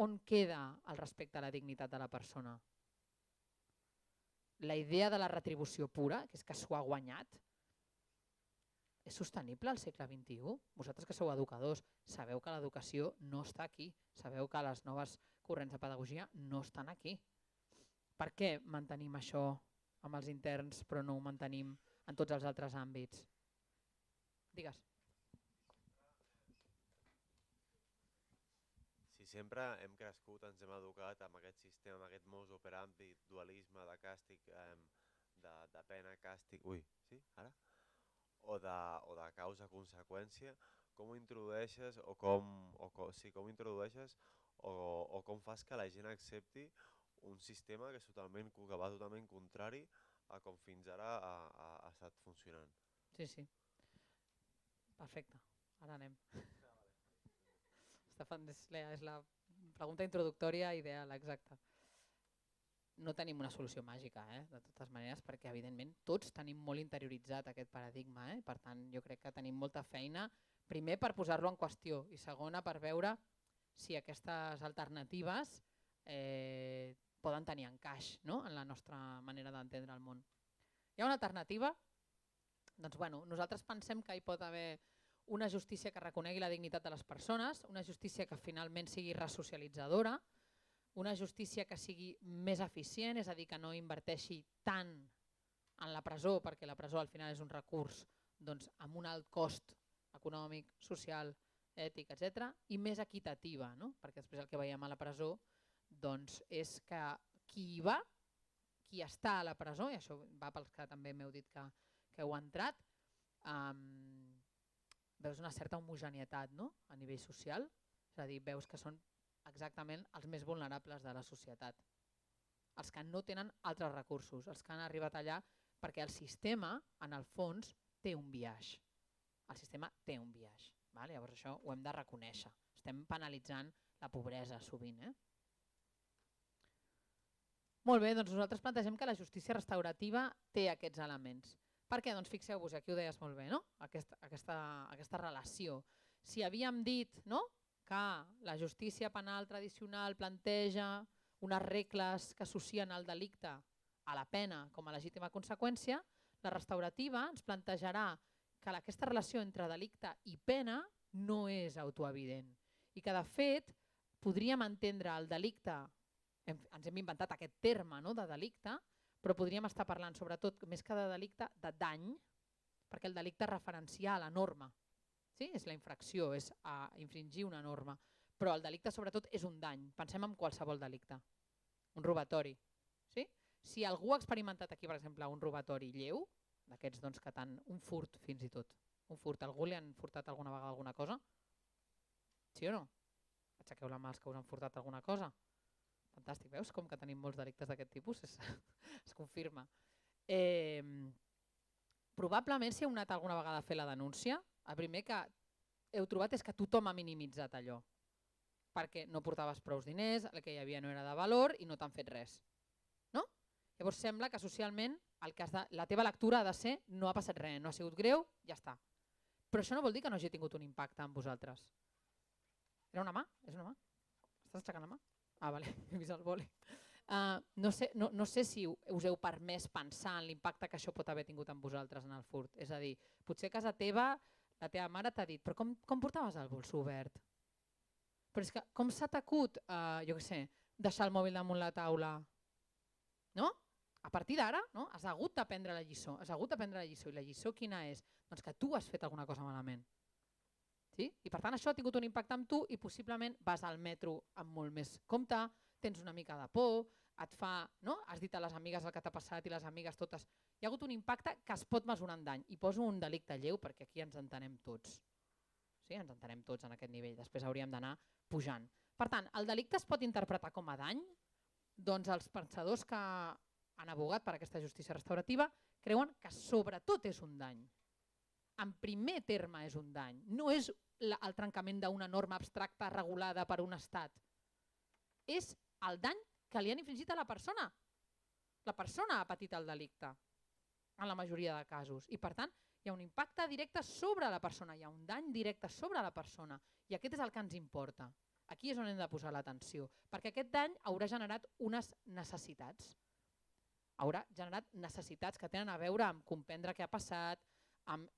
On queda el respecte a la dignitat de la persona? La idea de la retribució pura, que és que s'ho ha guanyat, és sostenible al segle XXI? Vosaltres que sou educadors, sabeu que l'educació no està aquí, sabeu que les noves corrents de pedagogia no estan aquí. Per què mantenim això amb els interns però no ho mantenim en tots els altres àmbits? Digues. sempre hem crescut, ens hem educat amb aquest sistema, amb aquest modus operandi, dualisme de càstig, de pena, càstig, ara? O de causa-conseqüència, com ho introdueixes o com fas que la gent accepti un sistema que va totalment contrari a com fins ara ha estat funcionant. Sí. Perfecte, ara anem. Stefan, és la pregunta introductòria ideal, exacte. No tenim una solució màgica, de totes maneres, perquè evidentment tots tenim molt interioritzat aquest paradigma. Per tant, jo crec que tenim molta feina, primer per posar-lo en qüestió i segona per veure si aquestes alternatives poden tenir encaix en la nostra manera d'entendre el món. Hi ha una alternativa? Doncs nosaltres pensem que hi pot haver una justícia que reconegui la dignitat de les persones, una justícia que finalment sigui resocialitzadora, una justícia que sigui més eficient, és a dir, que no inverteixi tant en la presó, perquè la presó al final és un recurs amb un alt cost econòmic, social, ètic, etc. I més equitativa, perquè després el que veiem a la presó és que qui hi va, qui està a la presó, i això va pels que també m'heu dit que heu entrat, veus una certa homogeneïtat a nivell social, és a dir, veus que són exactament els més vulnerables de la societat, els que no tenen altres recursos, els que han arribat allà perquè el sistema, en el fons, té un biaix. El sistema té un biaix. Llavors això ho hem de reconèixer. Estem penalitzant la pobresa sovint. Molt bé, doncs nosaltres plantegem que la justícia restaurativa té aquests elements. Per què? Doncs fixeu-vos, aquí ho deies molt bé, aquesta relació. Si havíem dit que la justícia penal tradicional planteja unes regles que associen el delicte a la pena com a legítima conseqüència, la restaurativa ens plantejarà que aquesta relació entre delicte i pena no és autoevident i que de fet podríem entendre el delicte, ens hem inventat aquest terme de delicte, però podríem estar parlant sobretot, més que de delicte, de dany, perquè el delicte es referencia a la norma. És la infracció, és infringir una norma, però el delicte sobretot és un dany. Pensem en qualsevol delicte, un robatori. Si algú ha experimentat aquí, per exemple, un robatori lleu, d'aquests que tant, un furt fins i tot, un furt, algú li han furtat alguna vegada alguna cosa? Sí o no? Aixequeu la mà els que us han furtat alguna cosa. Fantàstic, veus com que tenim molts delictes d'aquest tipus? Es confirma. Probablement si heu anat alguna vegada a fer la denúncia, el primer que heu trobat és que tothom ha minimitzat allò, perquè no portaves prou diners, el que hi havia no era de valor i no t'han fet res. Llavors sembla que socialment la teva lectura ha de ser no ha passat res, no ha sigut greu, ja està. Però això no vol dir que no hagi tingut un impacte en vosaltres. Era una mà? És una mà? Estàs aixecant la mà? Vale, he vist el boli. No sé si us heu permès pensar en l'impacte que això pot haver tingut en vosaltres en el furt. És a dir, potser a casa teva la teva mare t'ha dit però com portaves el bols obert? Però és que com s'ha t'acut, jo què sé, deixar el mòbil damunt la taula? No? A partir d'ara has hagut d'aprendre la lliçó. Has hagut d'aprendre la lliçó. I la lliçó quina és? Doncs que tu has fet alguna cosa malament. I per tant això ha tingut un impacte en tu i possiblement vas al metro amb molt més compte, tens una mica de por, has dit a les amigues el que t'ha passat i les amigues totes. Hi ha hagut un impacte que es pot mesurar en dany. I poso un delicte lleu perquè aquí ens entenem tots. Ens entenem tots en aquest nivell. Després hauríem d'anar pujant. Per tant, el delicte es pot interpretar com a dany? Doncs els pensadors que han abogat per aquesta justícia restaurativa creuen que sobretot és un dany. En primer terme és un dany, no és el trencament d'una norma abstracta regulada per un estat. És el dany que li han infligit a la persona. La persona ha patit el delicte, en la majoria de casos. I per tant, hi ha un impacte directe sobre la persona, hi ha un dany directe sobre la persona. I aquest és el que ens importa. Aquí és on hem de posar l'atenció, perquè aquest dany haurà generat unes necessitats. Haurà generat necessitats que tenen a veure amb comprendre què ha passat, amb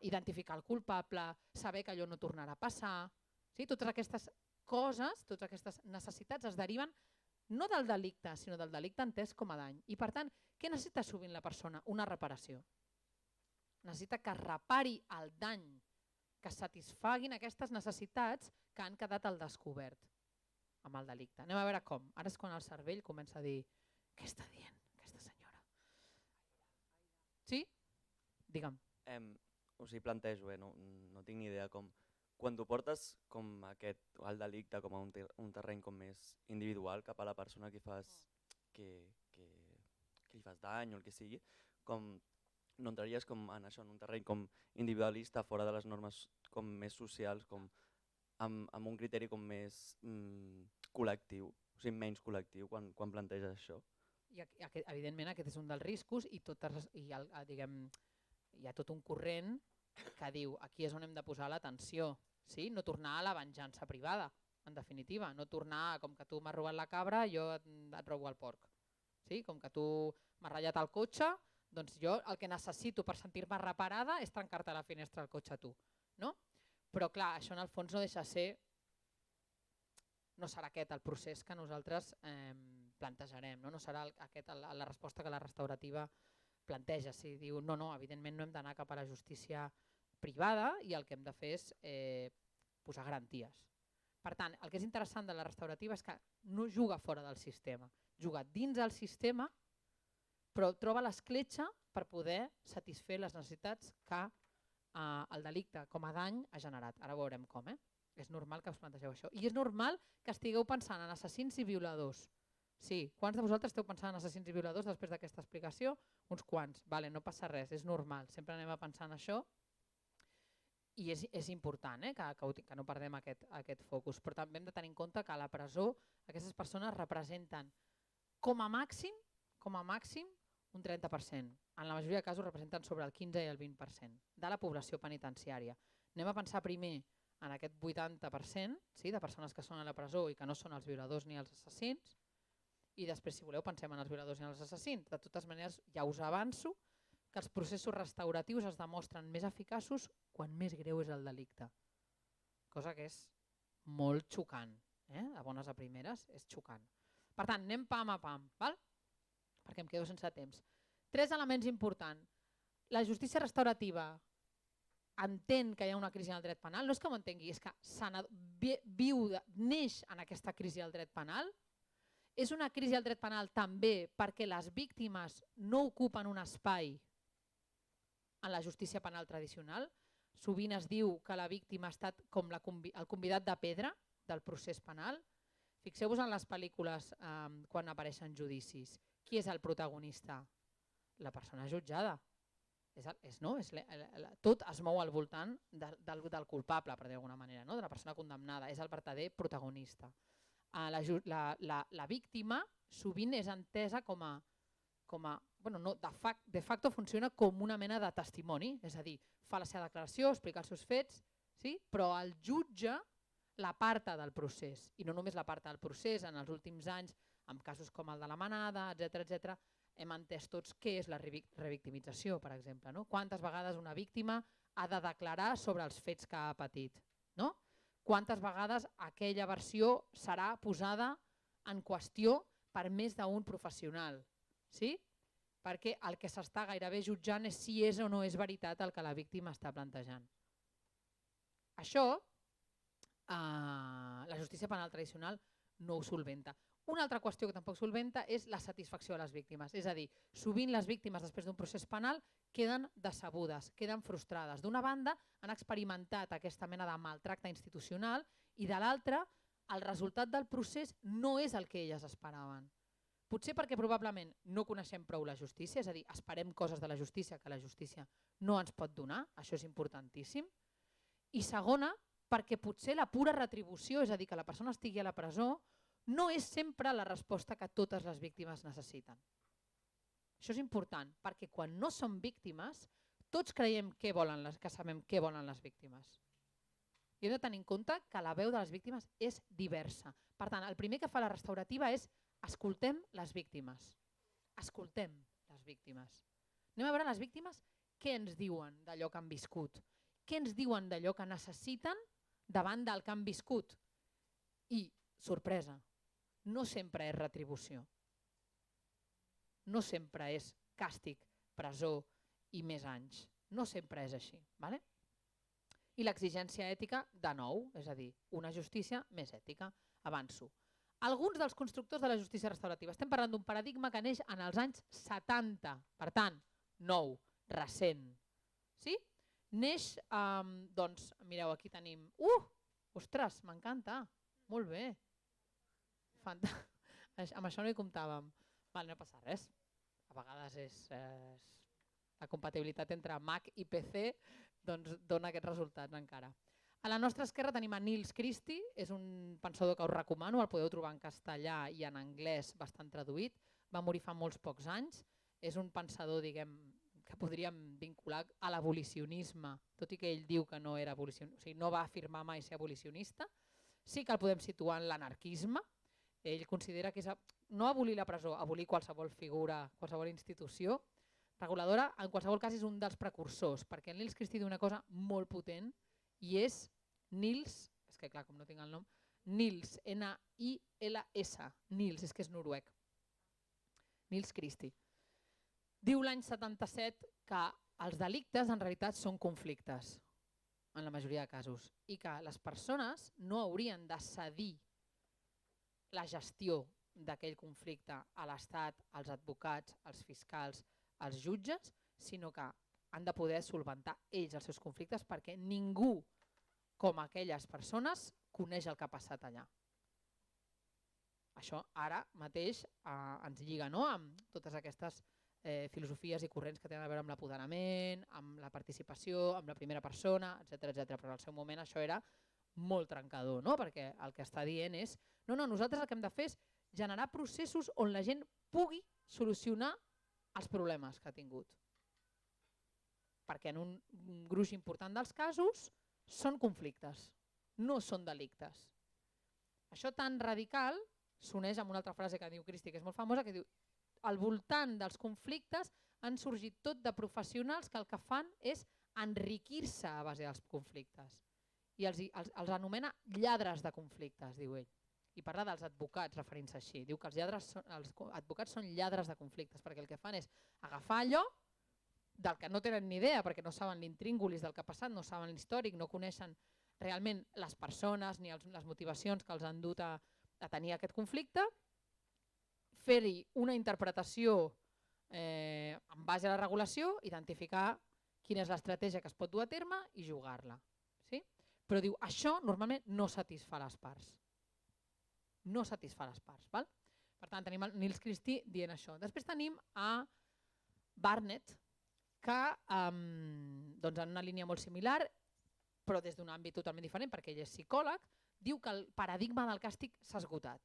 identificar el culpable, saber que allò no tornarà a passar. Totes aquestes coses, totes aquestes necessitats es deriven no del delicte, sinó del delicte entès com a dany. I per tant, què necessita sovint la persona? Una reparació. Necessita que repari el dany que satisfaguin aquestes necessitats que han quedat al descobert amb el delicte. Anem a veure com. Ara és quan el cervell comença a dir què està dient aquesta senyora? Sí? Digue'm. O sigui, plantejo, no tinc ni idea com... Quan tu portes com el delicte com a un terreny com més individual cap a la persona que li fas dany o el que sigui, com no entraries com en això, en un terreny com individualista, fora de les normes com més socials, com amb un criteri com més col·lectiu, o sigui, menys col·lectiu quan planteges això? Evidentment aquest és un dels riscos i hi ha tot un corrent que diu aquí és on hem de posar l'atenció, sí? No tornar a la venjança privada, en definitiva, no tornar com que tu m'has robat la cabra, jo et robo el porc. Sí? Com que tu m'has ratllat el cotxe, doncs jo el que necessito per sentir-me reparada és trencar-te la finestra del cotxe a tu. No? Però clar, això en el fons no deixa de ser, no serà aquest el procés que nosaltres plantejarem, no serà aquest la resposta que la restaurativa planteja. Si diu no, evidentment no hem d'anar cap a la justícia privada i el que hem de fer és posar garanties. Per tant, el que és interessant de la restaurativa és que no juga fora del sistema, juga dins del sistema, però troba l'escletxa per poder satisfer les necessitats que el delicte com a dany ha generat. Ara veurem com. És normal que us plantegeu això. I és normal que estigueu pensant en assassins i violadors. Sí, quants de vosaltres esteu pensant en assassins i violadors després d'aquesta explicació? Uns quants. Vale, no passa res, és normal. Sempre anem a pensar en això. I és important que no perdem aquest focus. Però també hem de tenir en compte que a la presó aquestes persones representen com a màxim un 30%. En la majoria de casos representen sobre el 15 i el 20% de la població penitenciària. Anem a pensar primer en aquest 80% de persones que són a la presó i que no són els violadors ni els assassins, i després, si voleu, pensem en els violadors i en els assassins. De totes maneres, ja us avanço que els processos restauratius es demostren més eficaços quan més greu és el delicte. Cosa que és molt xocant. A bones a primeres és xocant. Per tant, anem pam a pam, val? Perquè em quedo sense temps. 3 elements importants. La justícia restaurativa entén que hi ha una crisi en el dret penal. No és que m'ho entengui, és que neix en aquesta crisi del dret penal. És una crisi del dret penal també perquè les víctimes no ocupen un espai en la justícia penal tradicional. Sovint es diu que la víctima ha estat com el convidat de pedra del procés penal. Fixeu-vos en les pel·lícules quan apareixen judicis. Qui és el protagonista? La persona jutjada. Tot es mou al voltant del culpable, per dir d'alguna manera, de la persona condemnada. És el vertader protagonista. La víctima sovint és entesa de facto funciona com una mena de testimoni, és a dir, fa la seva declaració, explica els seus fets, però el jutge l'aparta del procés, i no només l'aparta del procés. En els últims anys, en casos com el de la Manada, etc., hem entès tots què és la revictimització, per exemple. Quantes vegades una víctima ha de declarar sobre els fets que ha patit. Quantes vegades aquella versió serà posada en qüestió per més d'un professional. Perquè el que s'està gairebé jutjant és si és o no és veritat el que la víctima està plantejant. Això la justícia penal tradicional no ho solventa. Una altra qüestió que tampoc solventa és la satisfacció de les víctimes. És a dir, sovint les víctimes després d'un procés penal queden decebudes, queden frustrades. D'una banda, han experimentat aquesta mena de maltracte institucional i de l'altra, el resultat del procés no és el que elles esperaven. Potser perquè probablement no coneixem prou la justícia, és a dir, esperem coses de la justícia que la justícia no ens pot donar, això és importantíssim. I segona, perquè potser la pura retribució, és a dir, que la persona estigui a la presó, no és sempre la resposta que totes les víctimes necessiten. Això és important, perquè quan no som víctimes, tots creiem que sabem què volen les víctimes. I hem de tenir en compte que la veu de les víctimes és diversa. Per tant, el primer que fa la restaurativa és escoltem les víctimes. Escoltem les víctimes. Anem a veure les víctimes què ens diuen d'allò que han viscut, què ens diuen d'allò que necessiten davant del que han viscut. I, sorpresa, no sempre és retribució. No sempre és càstig, presó i més anys. No sempre és així. i l'exigència ètica de nou, és a dir, una justícia més ètica. Avanço. Alguns dels constructors de la justícia restaurativa. Estem parlant d'un paradigma que neix en els anys 70, per tant, nou, recent. Sí? Neix, doncs, mireu, aquí tenim... Ostres, m'encanta, molt bé. Amb això no hi comptàvem. Val, no passa res. A vegades és la compatibilitat entre Mac i PC doncs dona aquests resultats encara. A la nostra esquerra tenim a Nils Christie, és un pensador que us recomano, el podeu trobar en castellà i en anglès bastant traduït, va morir fa molts pocs anys, és un pensador, diguem, que podríem vincular a l'abolicionisme, tot i que ell diu que no era abolicionista, o sigui, no va afirmar mai ser abolicionista, sí que el podem situar en l'anarquisme, ell considera que és no abolir la presó, abolir qualsevol figura, qualsevol institució reguladora, en qualsevol cas és un dels precursors, perquè el Nils Christie diu una cosa molt potent i és Nils, és que clar, com no tinc el nom, Nils, N-I-L-S, Nils, és que és noruec, Nils Christie. Diu l'any 77 que els delictes en realitat són conflictes, en la majoria de casos, i que les persones no haurien de cedir la gestió d'aquell conflicte a l'Estat, als advocats, als fiscals, als jutges, sinó que han de poder solventar ells els seus conflictes perquè ningú com aquelles persones coneix el que ha passat allà. Això ara mateix ens lliga, no?, amb totes aquestes filosofies i corrents que tenen a veure amb l'apoderament, amb la participació, amb la primera persona, etc. Però al seu moment això era molt trencador, no?, perquè el que està dient és no, nosaltres el que hem de fer és generar processos on la gent pugui solucionar els problemes que ha tingut. Perquè en un gruix important dels casos són conflictes, no són delictes. Això tan radical s'uneix amb una altra frase que diu Christie, que és molt famosa, que diu al voltant dels conflictes han sorgit tot de professionals que el que fan és enriquir-se a base dels conflictes. I els anomena lladres de conflictes, diu ell. I parla dels advocats referint-se així. Diu que els advocats són lladres de conflictes perquè el que fan és agafar allò del que no tenen ni idea perquè no saben l'intríngulis del que ha passat, no saben l'històric, no coneixen realment les persones ni les motivacions que els han dut a tenir aquest conflicte, fer-hi una interpretació en base a la regulació, identificar quina és l'estratègia que es pot dur a terme i jugar-la. Sí? Però diu, això normalment no satisfà les parts. No satisfà les parts. Val? Per tant, tenim el Nils Christie dient això. Després tenim a Barnett, que doncs en una línia molt similar, però des d'un àmbit totalment diferent, perquè ell és psicòleg, diu que el paradigma del càstig s'ha esgotat.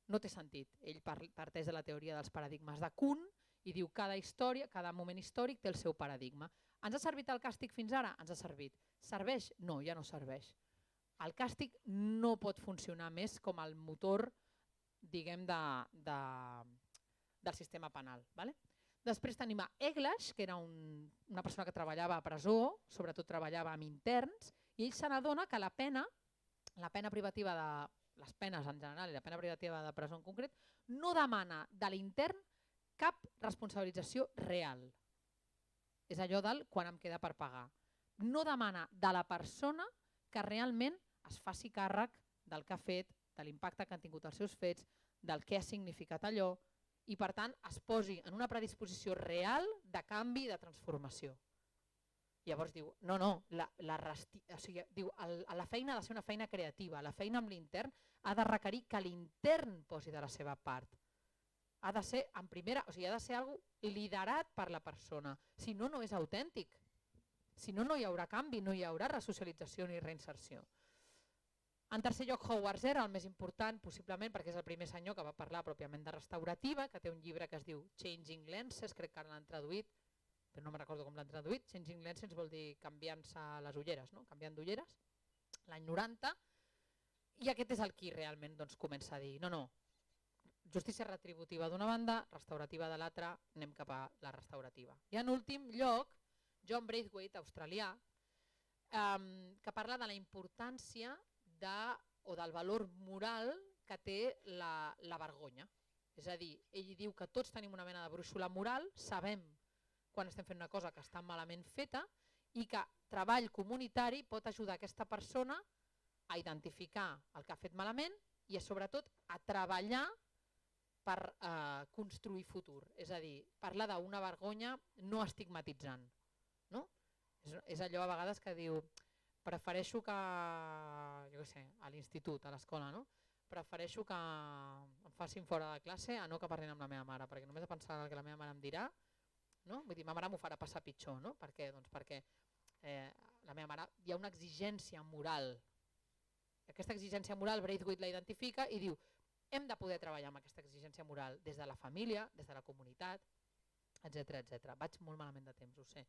No té sentit. Ell parteix de la teoria dels paradigmes de Kuhn i diu que cada història, cada moment històric té el seu paradigma. Ens ha servit el càstig fins ara? Ens ha servit. Serveix? No, ja no serveix. El càstig no pot funcionar més com el motor, diguem, del sistema penal. Vale? Després tenim a Eglash, que era una persona que treballava a presó, sobretot treballava amb interns, i ell se n'adona que la pena privativa de les penes en general i la pena privativa de presó en concret, no demana de l'intern cap responsabilització real. És allò del quan em queda per pagar. No demana de la persona que realment es faci càrrec del que ha fet, de l'impacte que han tingut els seus fets, del que ha significat allò, i per tant es posi en una predisposició real de canvi i de transformació. Llavors diu, la feina ha de ser una feina creativa, la feina amb l'intern ha de requerir que l'intern posi de la seva part. Ha de ser en primera, o sigui, ha de ser algo liderat per la persona, si no, no és autèntic. Si no, no hi haurà canvi, no hi haurà resocialització ni reinserció. En tercer lloc, Howard Zehr, el més important possiblement perquè és el primer senyor que va parlar pròpiament de restaurativa, que té un llibre que es diu Changing Lenses, crec que l'han traduït, però no me recordo com l'han traduït. Changing Lenses vol dir canviant-se les ulleres, no? Canviant d'ulleres, l'any 90, i aquest és el qui realment comença a dir no, justícia retributiva d'una banda, restaurativa de l'altra, anem cap a la restaurativa. I en últim lloc, John Braithwaite, australià, que parla de la importància o del valor moral que té la vergonya. És a dir, ell diu que tots tenim una mena de brúixola moral, sabem quan estem fent una cosa que està malament feta i que treball comunitari pot ajudar aquesta persona a identificar el que ha fet malament i sobretot a treballar per construir futur. És a dir, parla d'una vergonya no estigmatitzant. No? És allò a vegades que diu prefereixo que, jo què sé, a l'institut, a l'escola, no? Prefereixo que em facin fora de classe a no que parlin amb la meva mare, perquè només de pensar el que la meva mare em dirà, no? Vull dir, ma mare m'ho farà passar pitjor, no? Per què? Doncs perquè la meva mare, hi ha una exigència moral. Aquesta exigència moral Braithwaite la identifica i diu hem de poder treballar amb aquesta exigència moral des de la família, des de la comunitat, etc etc. Vaig molt malament de temps, ho sé.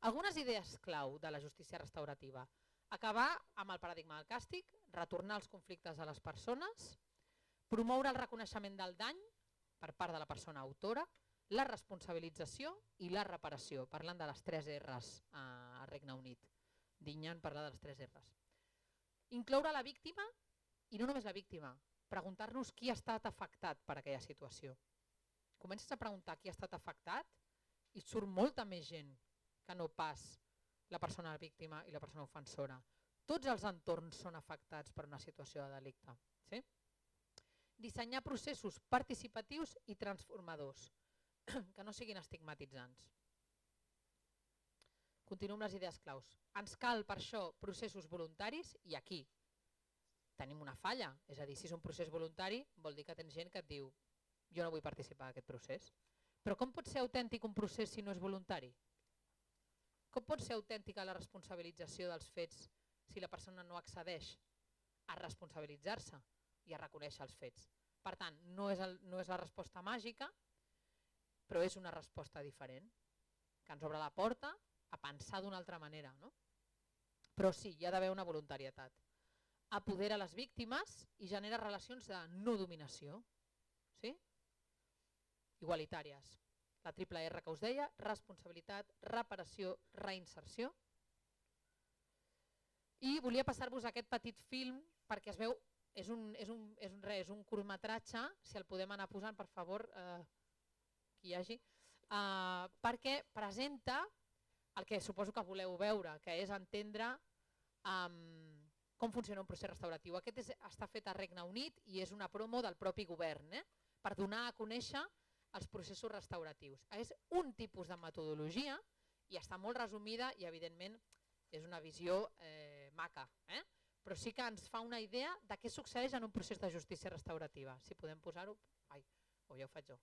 Algunes idees clau de la justícia restaurativa. Acabar amb el paradigma del càstig, retornar els conflictes a les persones, promoure el reconeixement del dany per part de la persona autora, la responsabilització i la reparació, parlant de les 3 R's a Regne Unit. Dignan parla de les 3 R's. Incloure la víctima i no només la víctima, preguntar-nos qui ha estat afectat per aquella situació. Comences a preguntar qui ha estat afectat i surt molta més gent que no pas la persona víctima i la persona ofensora. Tots els entorns són afectats per una situació de delicte. Sí? Dissenyar processos participatius i transformadors, que no siguin estigmatitzants. Continuo amb les idees claus. Ens cal per això processos voluntaris i aquí tenim una falla. És a dir, si és un procés voluntari vol dir que tens gent que et diu jo no vull participar d'aquest procés. Però com pot ser autèntic un procés si no és voluntari? Com pot ser autèntica la responsabilització dels fets si la persona no accedeix a responsabilitzar-se i a reconèixer els fets? Per tant, no és la resposta màgica, però és una resposta diferent, que ens obre la porta a pensar d'una altra manera. No? Però sí, hi ha d'haver una voluntarietat. Apodera les víctimes i genera relacions de no dominació. Sí? Igualitàries. La triple R que us deia, responsabilitat, reparació, reinserció. I volia passar-vos aquest petit film perquè es veu, és un curtmetratge, si el podem anar posant, per favor, qui hi hagi, perquè presenta el que suposo que voleu veure, que és entendre com funciona un procés restauratiu. Aquest està fet a Regne Unit i és una promo del propi govern, per donar a conèixer els processos restauratius. És un tipus de metodologia i està molt resumida i evidentment és una visió maca, però sí que ens fa una idea de què succeeix en un procés de justícia restaurativa. Si podem posar-ho... Ai, o ja ho faig jo.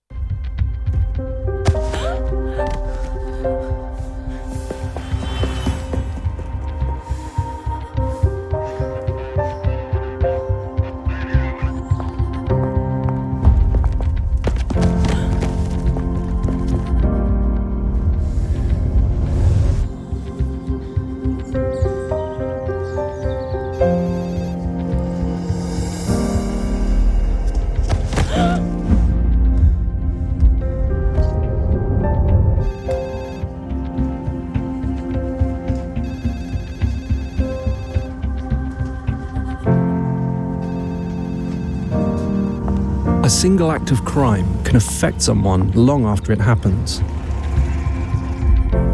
A single act of crime can affect someone long after it happens.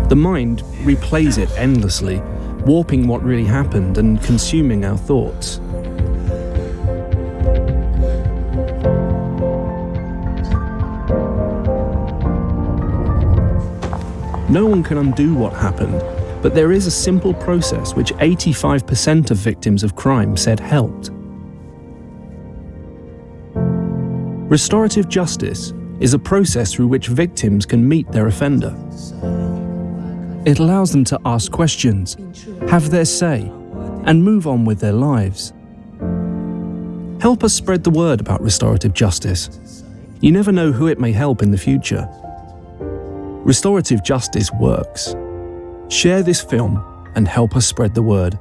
The mind replays it endlessly, warping what really happened and consuming our thoughts. No one can undo what happened, but there is a simple process which 85% of victims of crime said helped. Restorative justice is a process through which victims can meet their offender. It allows them to ask questions, have their say, and move on with their lives. Help us spread the word about restorative justice. You never know who it may help in the future. Restorative justice works. Share this film and help us spread the word.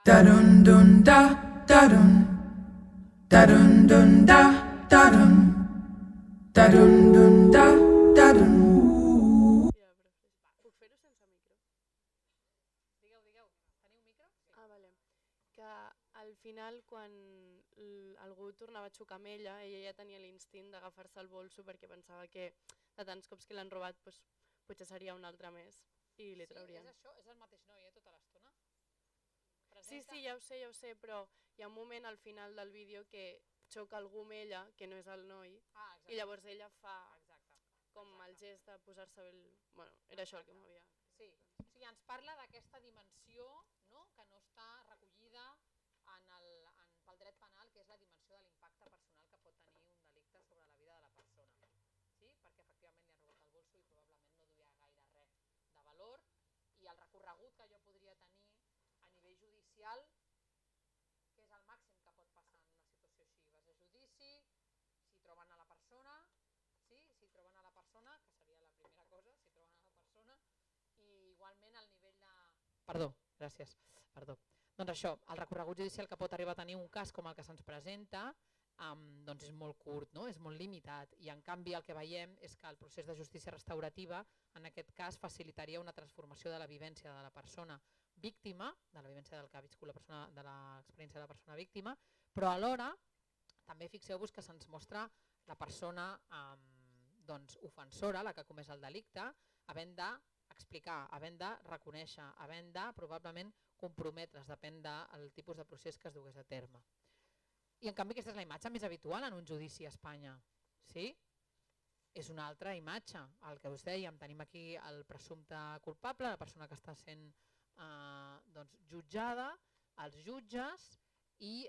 Da dun dun da da dun da dun dun da da dun da dun dun da da dun. que al final quan algú tornava a xocar amb ella ja tenia l'instint d'agafar-se el bolso perquè pensava que de tants cops que l'han robat potser seria un altre més i li traurien. Sí, és això, és el mateix noi tota l'estona? Sí, ja ho sé, però hi ha un moment al final del vídeo que xoca algú amb ella, que no és el noi, i llavors ella fa com el gest de posar-se el... Bueno, era això el que m'havia... Sí, o sigui, ens parla d'aquesta dimensió, no?, que no està recollida pel dret penal, que és la dimensió de l'impacte personal que pot tenir un delicte sobre la vida de la persona. Sí? Perquè efectivament li han robat el bolso i probablement no duia gaire res de valor, i el recorregut que jo podria tenir a nivell judicial, que és el màxim que pot passar en una situació així. Vas a judici, si troben a la persona, sí? Si troben a la persona, que seria la primera cosa, si troben a la persona, i igualment el nivell de... Perdó, gràcies. Perdó. Doncs això, el recorregut judicial que pot arribar a tenir un cas com el que se'ns presenta doncs és molt curt, no? És molt limitat, i en canvi el que veiem és que el procés de justícia restaurativa en aquest cas facilitaria una transformació de la vivència de la persona víctima, de la vivència del que ha viscut la persona, de l'experiència de la persona víctima, però alhora també fixeu-vos que se'ns mostra la persona doncs, ofensora, la que ha comès el delicte, havent d'explicar, havent de reconèixer, havent de probablement comprometre's, depèn del tipus de procés que es dugués a terme. I en canvi aquesta és la imatge més habitual en un judici a Espanya. Sí? És una altra imatge. El que us dèiem, tenim aquí el presumpte culpable, la persona que està sent doncs, jutjada, els jutges, i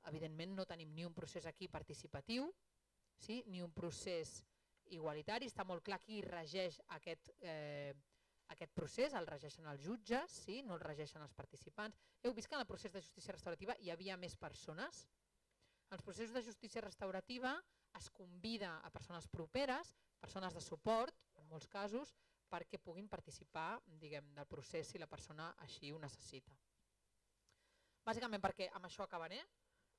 evidentment no tenim ni un procés aquí participatiu, sí? Ni un procés igualitari. Està molt clar qui regeix aquest procés, el regeixen els jutges, sí? No el regeixen els participants. Heu vist que en el procés de justícia restaurativa hi havia més persones? En els processos de justícia restaurativa es convida a persones properes, persones de suport, en molts casos, perquè puguin participar, diguem, del procés si la persona així ho necessita. Bàsicament perquè, amb això acabaré,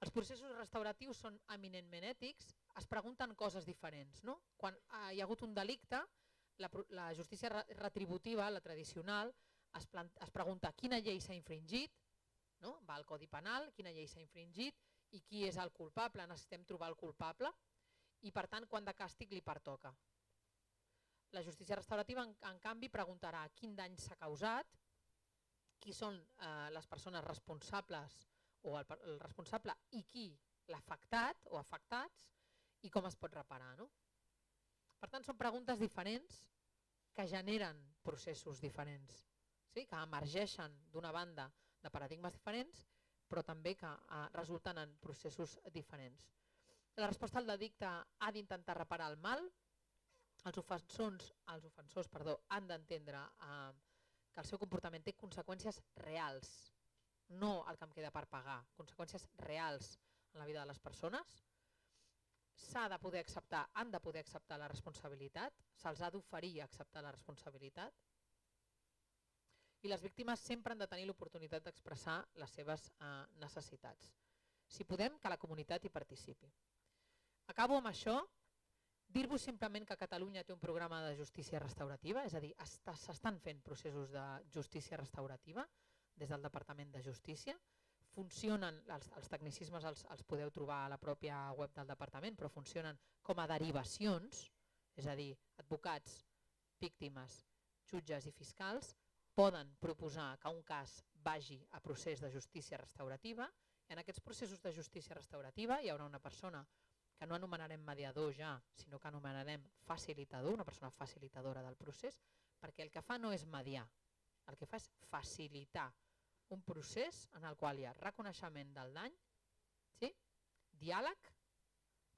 els processos restauratius són eminentment ètics, es pregunten coses diferents. No? Quan hi ha hagut un delicte, la justícia retributiva, la tradicional, es pregunta quina llei s'ha infringit, no? Va al Codi Penal, quina llei s'ha infringit i qui és el culpable, necessitem trobar el culpable i per tant quant de càstig li pertoca. La justícia restaurativa en canvi preguntarà quin dany s'ha causat, qui són les persones responsables o el responsable i qui l'afectat o afectats i com es pot reparar. No? Per tant, són preguntes diferents que generen processos diferents, sí? Que emergeixen d'una banda de paradigmes diferents, però també que resulten en processos diferents. La resposta al delicte ha d'intentar reparar el mal, els ofensors han d'entendre que el seu comportament té conseqüències reals, no el que em queda per pagar, conseqüències reals en la vida de les persones. S'ha de poder acceptar, han de poder acceptar la responsabilitat, se'ls ha d'oferir acceptar la responsabilitat i les víctimes sempre han de tenir l'oportunitat d'expressar les seves necessitats. Si podem, que la comunitat hi participi. Acabo amb això, dir-vos simplement que Catalunya té un programa de justícia restaurativa, és a dir, s'estan fent processos de justícia restaurativa des del Departament de Justícia. Funcionen, els tecnicismes els podeu trobar a la pròpia web del departament, però funcionen com a derivacions, és a dir, advocats, víctimes, jutges i fiscals poden proposar que un cas vagi a procés de justícia restaurativa i en aquests processos de justícia restaurativa hi haurà una persona que no anomenarem mediador ja, sinó que anomenarem facilitador, una persona facilitadora del procés, perquè el que fa no és mediar, el que fa és facilitar un procés en el qual hi ha reconeixement del dany, sí? Diàleg,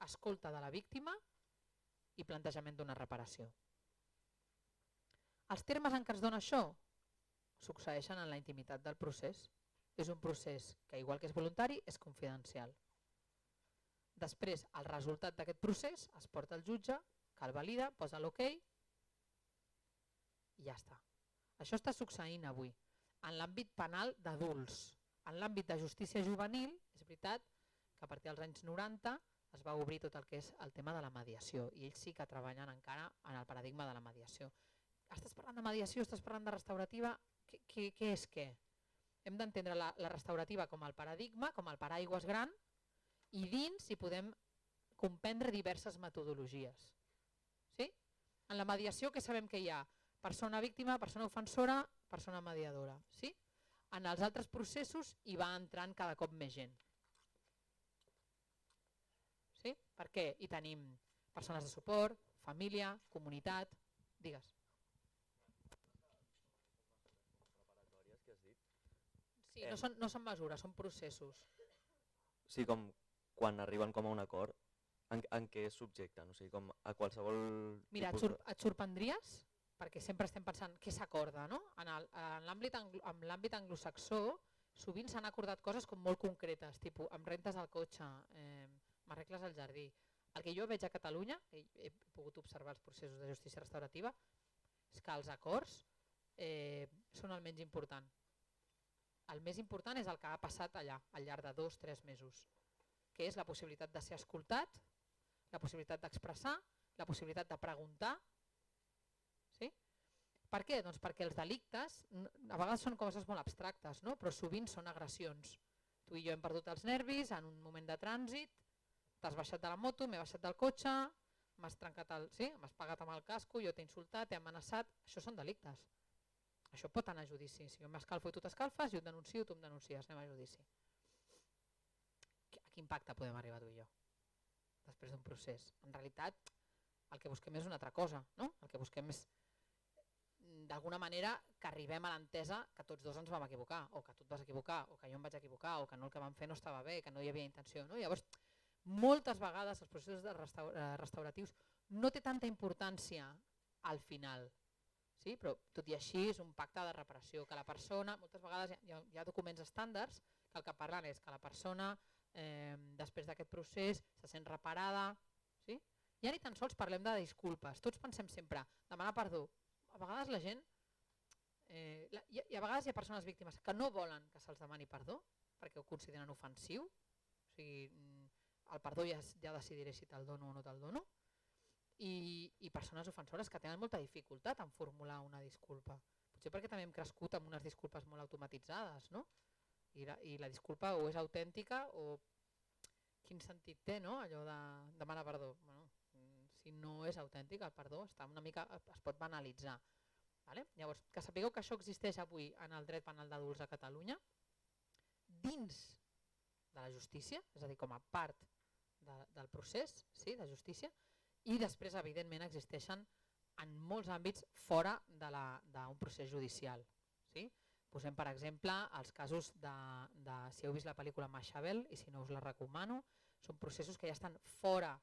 escolta de la víctima i plantejament d'una reparació. Els termes en què es dona això succeeixen en la intimitat del procés. És un procés que, igual que és voluntari, és confidencial. Després, el resultat d'aquest procés es porta al jutge, que el valida, posa l'ok i ja està. Això està succeint avui en l'àmbit penal d'adults. En l'àmbit de justícia juvenil, és veritat que a partir dels anys 90 es va obrir tot el que és el tema de la mediació i ells sí que treballen encara en el paradigma de la mediació. Estàs parlant de mediació, estàs parlant de restaurativa, què és què? hem d'entendre la restaurativa com el paradigma, com el paraigües gran, i dins hi podem comprendre diverses metodologies. Sí? En la mediació què sabem que hi ha? Persona víctima, persona ofensora, persona mediadora. Sí? En els altres processos hi va entrant cada cop més gent. Sí? Per què? Hi tenim persones de suport, família, comunitat, digues. Sí, no són mesures, són processos. Sí, com quan arriben com a un acord, en què es subjecten? O sigui, com a qualsevol... Mira, et sorprendries, perquè sempre estem pensant què s'acorda, no? En l'àmbit anglosaxó sovint s'han acordat coses com molt concretes, tipus em rentes el cotxe, m'arregles el jardí. El que jo veig a Catalunya, he pogut observar els processos de justícia restaurativa, és que els acords són el menys important. El més important és el que ha passat allà, al llarg de 2 o 3 mesos, que és la possibilitat de ser escoltat, la possibilitat d'expressar, la possibilitat de preguntar. Sí? Per què? Doncs perquè els delictes a vegades són coses molt abstractes, no? Però sovint són agressions. Tu i jo hem perdut els nervis en un moment de trànsit, t'has baixat de la moto, m'he baixat del cotxe, m'has trencat m'has pagat amb el casco, jo t'he insultat, t'he amenaçat, això són delictes. Això pot anar a judici. Si jo m'escalfo i tu t'escalfes, jo et denuncio, tu em denuncies, anem a judici. A quin impacte podem arribar tu i jo després d'un procés? En realitat, el que busquem és una altra cosa, no? El que busquem és, d'alguna manera, que arribem a l'entesa que tots dos ens vam equivocar, o que tu et vas equivocar, o que jo em vaig equivocar, o que no, el que vam fer no estava bé, que no hi havia intenció. No? Llavors, moltes vegades els processos restauratius no té tanta importància al final, sí? Però tot i així és un pacte de reparació, que la persona, moltes vegades hi ha documents estàndards que el que parlen és que la persona després d'aquest procés se sent reparada. Sí? Ja ni tan sols parlem de disculpes, tots pensem sempre demanar perdó. A vegades la gent, i a vegades hi ha persones víctimes que no volen que se'ls demani perdó perquè ho consideren ofensiu, o sigui, el perdó ja decidiré si te'l dono o no te'l dono, i persones ofensores que tenen molta dificultat en formular una disculpa. Potser perquè també hem crescut amb unes disculpes molt automatitzades, no? I la disculpa o és autèntica o quin sentit té, no? Allò de demanar perdó. Bueno, si no és autèntic, el perdó està una mica, es pot banalitzar. Vale? Llavors, que sapigueu que això existeix avui en el dret penal d'adults a Catalunya, dins de la justícia, és a dir, com a part del procés, sí, de justícia, i després, evidentment, existeixen en molts àmbits fora d'un procés judicial. Sí? Posem, per exemple, els casos si heu vist la pel·lícula Machabel, i si no us la recomano, són processos que ja estan fora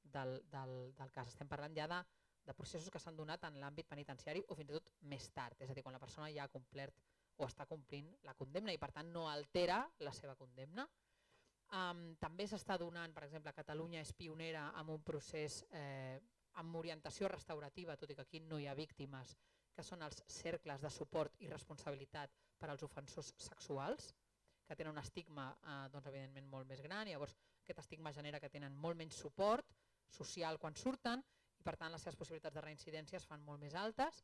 del cas. Estem parlant ja de processos que s'han donat en l'àmbit penitenciari o fins i tot més tard, és a dir, quan la persona ja ha complert o està complint la condemna i per tant no altera la seva condemna. També s'està donant, per exemple, Catalunya és pionera en un procés amb orientació restaurativa, tot i que aquí no hi ha víctimes, que són els cercles de suport i responsabilitat per als ofensors sexuals, que tenen un estigma evidentment molt més gran, i llavors aquest estigma genera que tenen molt menys suport social quan surten i per tant les seves possibilitats de reincidència es fan molt més altes.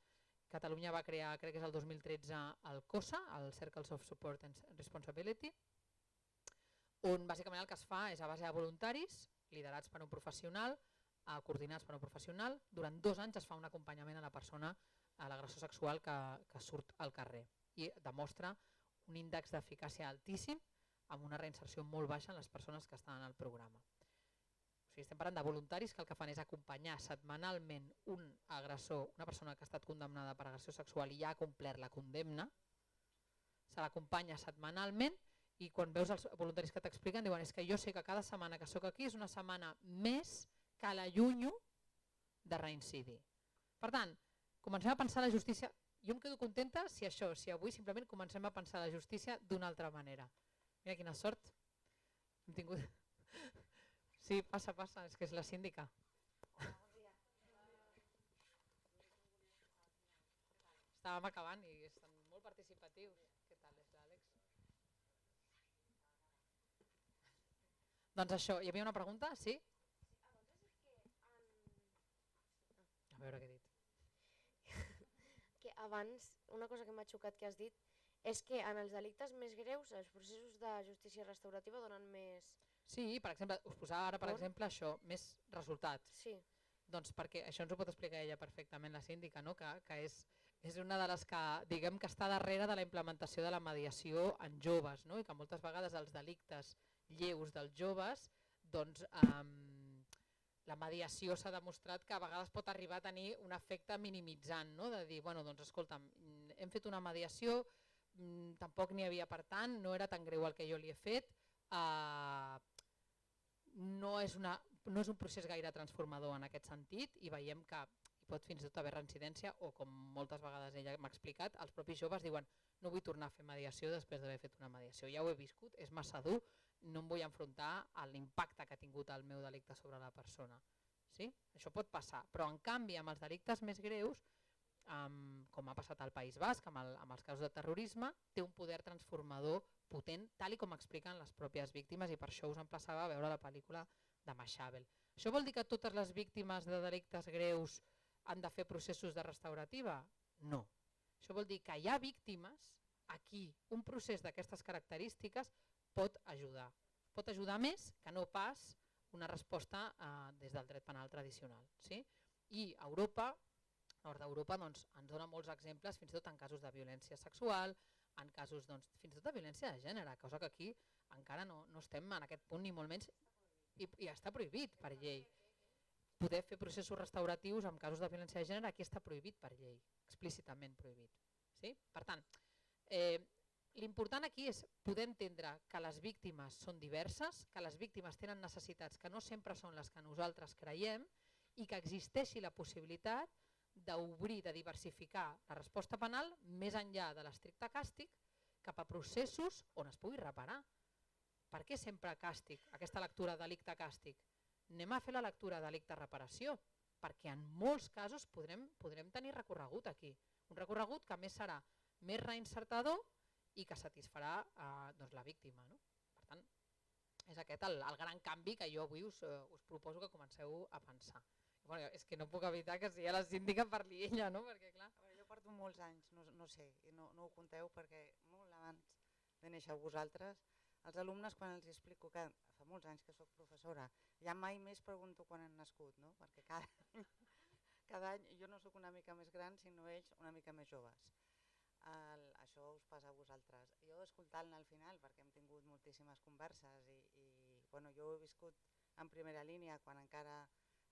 Catalunya va crear, crec que és el 2013, el COSA, el Circles of Support and Responsibility, on bàsicament el que es fa és a base de voluntaris, liderats per un professional, coordinats per un professional, durant 2 anys es fa un acompanyament a la persona, a l'agressor sexual que surt al carrer i demostra un índex d'eficàcia altíssim amb una reinserció molt baixa en les persones que estan al programa. O sigui, estem parlant de voluntaris que el que fan és acompanyar setmanalment un agressor, una persona que ha estat condemnada per agressió sexual i ja ha complert la condemna, se l'acompanya setmanalment i quan veus els voluntaris que t'expliquen diuen és que jo sé que cada setmana que sóc aquí és una setmana més que l'allunyo de reincidir. Per tant, comencem a pensar la justícia, jo em quedo contenta si avui simplement comencem a pensar la justícia d'una altra manera. Mira quina sort hem tingut. Sí, passa, és que és la síndica. Estàvem acabant i estan molt participatius. Què tal és l'Àlex? Doncs això, hi havia una pregunta? Sí? A veure què he dit. Que abans, una cosa que m'ha xocat que has dit És que en els delictes més greus els processos de justícia restaurativa donen més... Sí, per exemple, us posava ara, per exemple, això, més resultats. Sí. Doncs perquè això ens ho pot explicar ella perfectament, la síndica, no? que és una de les que, diguem, que està darrere de la implementació de la mediació en joves, no? I que moltes vegades els delictes lleus dels joves, doncs la mediació s'ha demostrat que a vegades pot arribar a tenir un efecte minimitzant, no? De dir, bueno, doncs escolta'm, hem fet una mediació, tampoc n'hi havia per tant, no era tan greu el que jo li he fet, no és un procés gaire transformador en aquest sentit i veiem que hi pot fins i tot haver reincidència o, com moltes vegades ella m'ha explicat, els propis joves diuen no vull tornar a fer mediació després d'haver fet una mediació, ja ho he viscut, és massa dur, no em vull enfrontar a l'impacte que ha tingut el meu delicte sobre la persona. Sí? Això pot passar, però en canvi amb els delictes més greus, com ha passat al País Basc amb els casos de terrorisme, té un poder transformador potent, tal i com expliquen les pròpies víctimes, i per això us emplaçava a veure la pel·lícula de Mashable. Això vol dir que totes les víctimes de delictes greus han de fer processos de restaurativa? No. Això vol dir que hi ha víctimes a qui un procés d'aquestes característiques pot ajudar. Pot ajudar més que no pas una resposta des del dret penal tradicional. Sí? I Europa, nord d'Europa, doncs, ens dona molts exemples, fins i tot en casos de violència sexual, en casos fins i tot de violència de gènere, cosa que aquí encara no estem en aquest punt ni molt menys, i està prohibit per llei. Poder fer processos restauratius en casos de violència de gènere aquí està prohibit per llei, explícitament prohibit. Sí? Per tant, l'important aquí és poder entendre que les víctimes són diverses, que les víctimes tenen necessitats que no sempre són les que nosaltres creiem i que existeixi la possibilitat d'obrir, de diversificar la resposta penal més enllà de l'estricte càstig cap a processos on es pugui reparar. Per què sempre càstig, aquesta lectura delicte-càstig? Anem a fer la lectura delicte-reparació, perquè en molts casos podrem tenir recorregut aquí. Un recorregut que més serà més reinsertador i que satisfarà la víctima. No? Per tant, és aquest el gran canvi que jo avui us proposo que comenceu a pensar. Bueno, és que no puc evitar que si ja la síndica parli ella, no? Perquè, clar... Jo porto molts anys, no sé, no ho compteu perquè molt abans de néixer vosaltres, els alumnes quan els explico que fa molts anys que sóc professora, ja mai més pregunto quan han nascut, no? Perquè cada any jo no sóc una mica més gran, sinó ells una mica més joves. Això us passa a vosaltres. Jo escoltant-ne al final, perquè hem tingut moltíssimes converses i bueno, jo ho he viscut en primera línia quan encara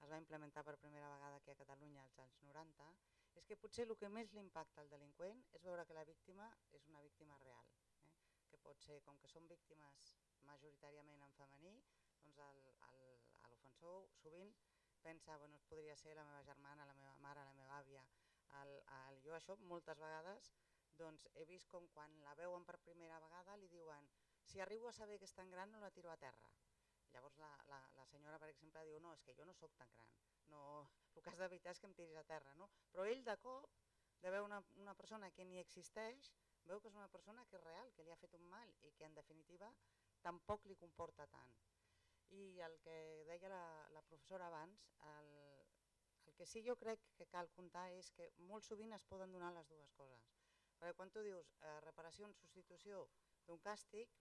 es va implementar per primera vegada aquí a Catalunya als anys 90, és que potser el que més li impacta al delinqüent és veure que la víctima és una víctima real. Que pot ser, com que són víctimes majoritàriament en femení, doncs l'ofensor sovint pensa, bueno, podria ser la meva germana, la meva mare, la meva àvia. Jo això moltes vegades doncs, he vist com quan la veuen per primera vegada li diuen si arribo a saber que és tan gran no la tiro a terra. Llavors la senyora, per exemple, diu no, és que jo no sóc tan gran, el que has d'evitar és que em tiris a terra. No? Però ell de cop, de veure una persona que ni existeix, veu que és una persona que és real, que li ha fet un mal i que en definitiva tampoc li comporta tant. I el que deia la professora abans, el que sí jo crec que cal comptar és que molt sovint es poden donar les dues coses. Perquè quan tu dius reparació en substitució d'un càstig,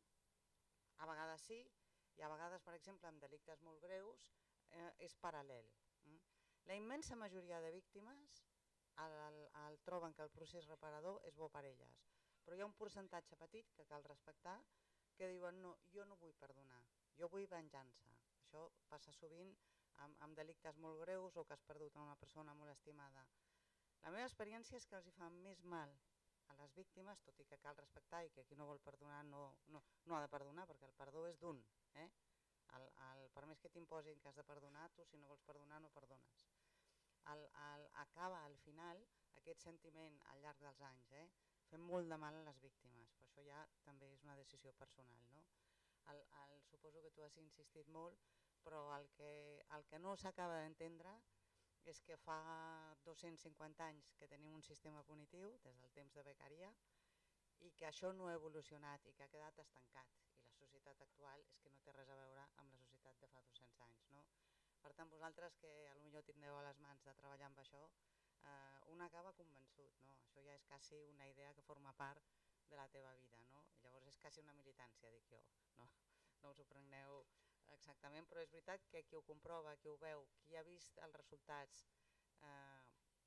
a vegades sí, i a vegades, per exemple, en delictes molt greus, és paral·lel. La immensa majoria de víctimes el troben que el procés reparador és bo per elles, però hi ha un percentatge petit que cal respectar que diuen no, jo no vull perdonar, jo vull venjança. Això passa sovint amb delictes molt greus o que has perdut una persona molt estimada. La meva experiència és que els hi fa més mal a les víctimes, tot i que cal respectar i que qui no vol perdonar no ha de perdonar perquè el perdó és d'un. Per més que t'imposin que has de perdonar, tu si no vols perdonar no perdones. Acaba al final aquest sentiment al llarg dels anys, fent molt de mal a les víctimes, però això ja també és una decisió personal. No? Suposo que tu has insistit molt, però el que no s'acaba d'entendre és que fa 250 anys que tenim un sistema punitiu, des del temps de Beccaria, i que això no ha evolucionat i que ha quedat estancat. I la societat actual és que no té res a veure amb la societat de fa 200 anys. No? Per tant, vosaltres que potser tindreu a les mans de treballar amb això, un acaba convençut. No? Això ja és quasi una idea que forma part de la teva vida, no? Llavors és quasi una militància, dic jo, no us ho preneu exactament, però és veritat que qui ho comprova, qui ho veu, qui ha vist els resultats,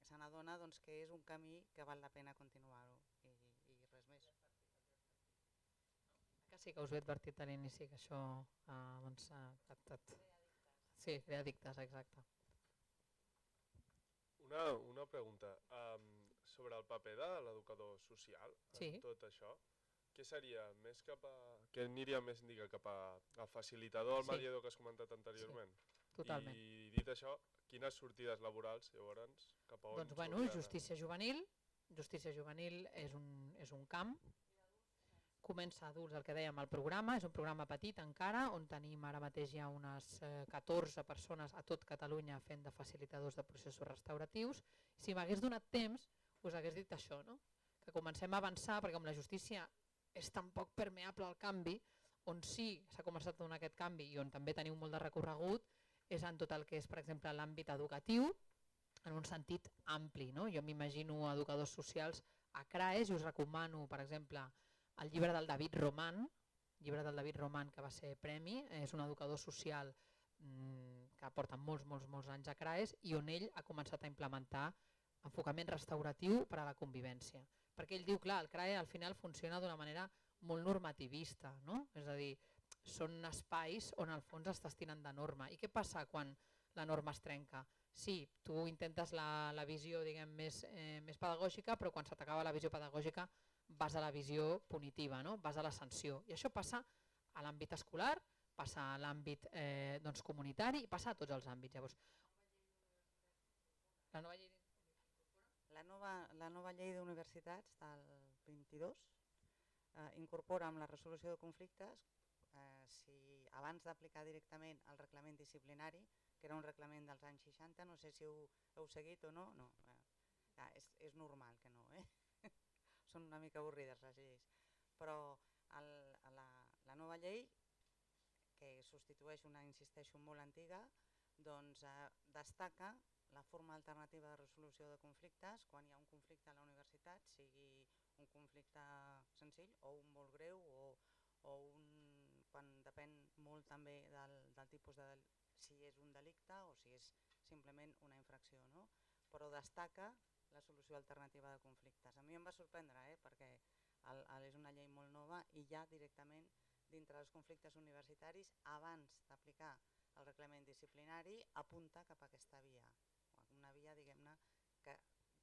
se n'adona que és un camí que val la pena continuar-ho i res més. Que sí que us he advertit a l'inici que això sí, crea addictes, exacte. Una pregunta, sobre el paper de l'educador social en tot això, què seria més què aniria més cap al facilitador, al mediador que has comentat anteriorment? Sí, totalment. I dit això, quines sortides laborals llavors cap a on Doncs bueno, justícia juvenil és un camp, comença adults, el que dèiem, el programa, és un programa petit encara, on tenim ara mateix ja unes 14 persones a tot Catalunya fent de facilitadors de processos restauratius. Si m'hagués donat temps, us hagués dit això, no? Que comencem a avançar, perquè com la justícia és tan poc permeable al canvi, on sí s'ha començat a donar aquest canvi i on també teniu molt de recorregut, és en tot el que és, per exemple, l'àmbit educatiu, en un sentit ampli, no? Jo m'imagino educadors socials a CRAES i us recomano, per exemple, el llibre del David Roman, que va ser premi, és un educador social que porta molts anys a CRAES i on ell ha començat a implementar enfocament restauratiu per a la convivència. Perquè ell diu, clar, el CRAE al final funciona d'una manera molt normativista, no? És a dir, són espais on al fons estàs tirant de norma. I què passa quan la norma es trenca? Sí, tu intentes la visió més pedagògica, però quan se t'acaba la visió pedagògica vas a la visió punitiva, no? Vas a la sanció. I això passa a l'àmbit escolar, passa a l'àmbit comunitari i passa a tots els àmbits. Llavors, la nova llei d'universitats del 22 incorpora amb la resolució de conflictes, si abans d'aplicar directament el reglament disciplinari, que era un reglament dels anys 60, no sé si ho heu seguit o no, és normal que no, són una mica avorrides les lleis, però la nova llei, que substitueix una, insisteixo, molt antiga, doncs destaca la forma alternativa de resolució de conflictes quan hi ha un conflicte a la universitat, sigui un conflicte senzill o un molt greu o quan depèn molt també del tipus de si és un delicte o si és simplement una infracció, no? Però destaca la solució alternativa de conflictes. A mi em va sorprendre, perquè és una llei molt nova i ja directament dintre dels conflictes universitaris, abans d'aplicar el reglament disciplinari, apunta cap a aquesta via. Una via, diguem-ne, que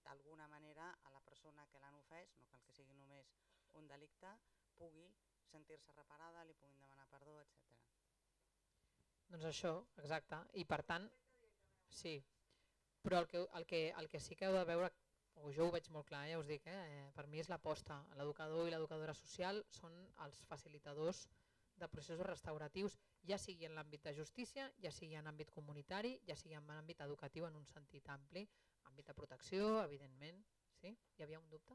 d'alguna manera a la persona que l'han ofès, no cal que sigui només un delicte, pugui sentir-se reparada, li puguin demanar perdó, etc. Doncs això, exacte. I per tant, sí. Però el que sí que heu de veure, o jo ho veig molt clar, ja us dic, per mi és l'aposta. L'educador i l'educadora social són els facilitadors de processos restauratius, ja sigui en l'àmbit de justícia, ja sigui en l'àmbit comunitari, ja sigui en l'àmbit educatiu en un sentit ampli, àmbit de protecció, evidentment. Sí? Hi havia un dubte?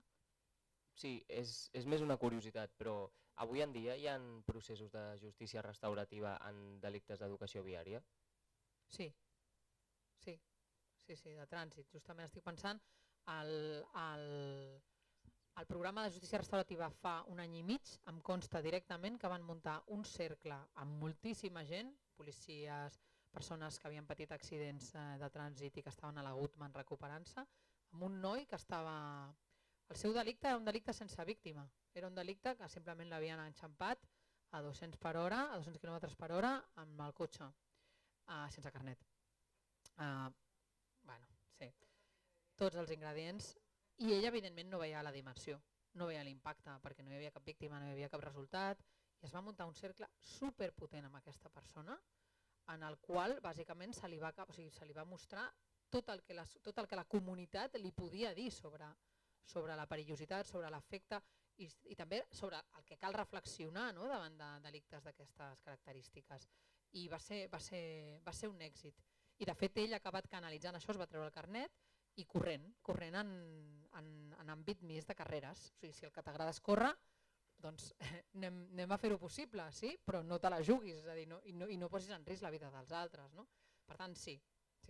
Sí, és més una curiositat, però avui en dia hi ha processos de justícia restaurativa en delictes d'educació viària? Sí, de trànsit. Justament estic pensant, el programa de justícia restaurativa fa un any i mig em consta directament que van muntar un cercle amb moltíssima gent, policies, persones que havien patit accidents de trànsit i que estaven a la Gutmann recuperant-se, amb un noi que estava... El seu delicte era un delicte sense víctima, era un delicte que simplement l'havien enxampat a 200 km per hora amb el cotxe, sense carnet. Sí, tots els ingredients, i ell evidentment no veia la dimensió, no veia l'impacte, perquè no hi havia cap víctima, no hi havia cap resultat, i es va muntar un cercle superpotent amb aquesta persona, en el qual bàsicament se li va mostrar tot el que la comunitat li podia dir sobre la perillositat, sobre l'efecte i també sobre el que cal reflexionar davant de delictes d'aquestes característiques. I va ser un èxit. I de fet ell ha acabat canalitzant això, es va treure el carnet i corrent en àmbit més de carreres. O sigui, si el que t'agrada és córrer, doncs anem a fer-ho possible, sí? Però no te la juguis, és a dir, i no posis en risc la vida dels altres. No? Per tant, sí,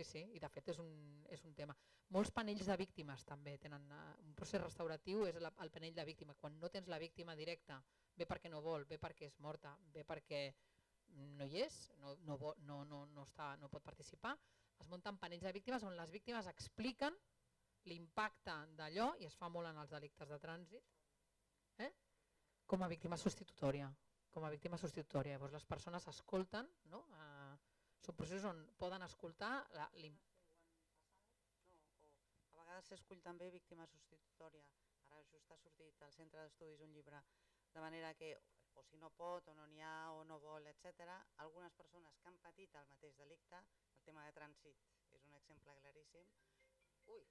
Sí, i de fet és un tema. Molts panells de víctimes també tenen un procés restauratiu, és el panell de víctima. Quan no tens la víctima directa, bé perquè no vol, bé perquè és morta, bé perquè no hi és, no pot participar, es munten panells de víctimes on les víctimes expliquen l'impacte d'allò, i es fa molt en els delictes de trànsit, com a víctima substitutòria. Llavors les persones escolten, són processos on poden escoltar l'impacte. A vegades s'escull també víctima substitutòria. Ara just ha sortit al centre d'estudis un llibre, de manera que o si no pot, o no n'hi ha, o no vol, etc. Algunes persones que han patit el mateix delicte, el tema de trànsit és un exemple claríssim. Ui,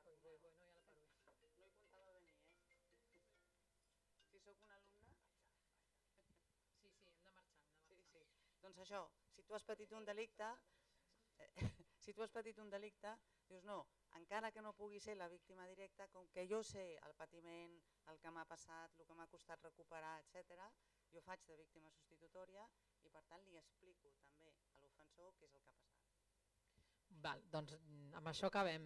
no hi comptava venir, Si sóc un alumne... Sí, hem de marxar. Sí. Doncs això, si tu has patit un delicte, dius no, encara que no pugui ser la víctima directa, com que jo sé el patiment, el que m'ha passat, el que m'ha costat recuperar, etc., jo faig de víctima substitutòria i per tant li explico també a l'ofensor què és el que ha passat. Doncs amb això acabem.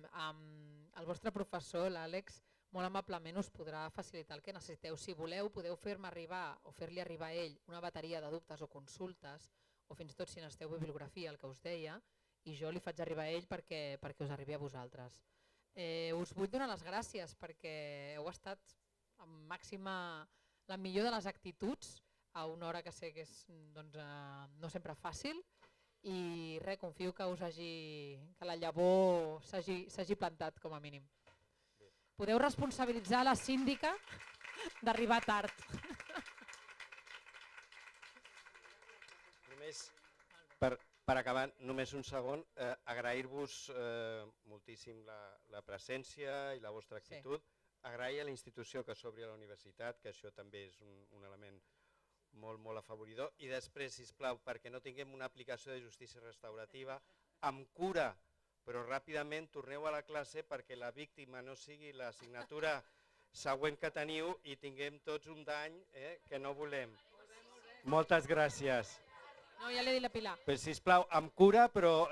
El vostre professor, l'Àlex, molt amablement us podrà facilitar el que necessiteu. Si voleu, podeu fer-me arribar o fer-li arribar a ell una bateria de dubtes o consultes, o fins i tot si necessiteu bibliografia, el que us deia, i jo li faig arribar a ell perquè us arribi a vosaltres. Us vull donar les gràcies perquè heu estat amb màxima, la millor de les actituds a una hora que sé que és no sempre fàcil, i confio que la llavor s'hagi plantat com a mínim. Podeu responsabilitzar la síndica d'arribar tard. Només per acabar, només un segon, agrair-vos moltíssim la presència i la vostra actitud, agrair a la institució que s'obri a la universitat, que això també és un element molt afavoridor, i després, sisplau, perquè no tinguem una aplicació de justícia restaurativa, amb cura, però ràpidament torneu a la classe perquè la víctima no sigui l'assignatura següent que teniu i tinguem tots un dany que no volem. Moltes gràcies. No, ja l'he dit la Pilar. Sisplau, amb cura, però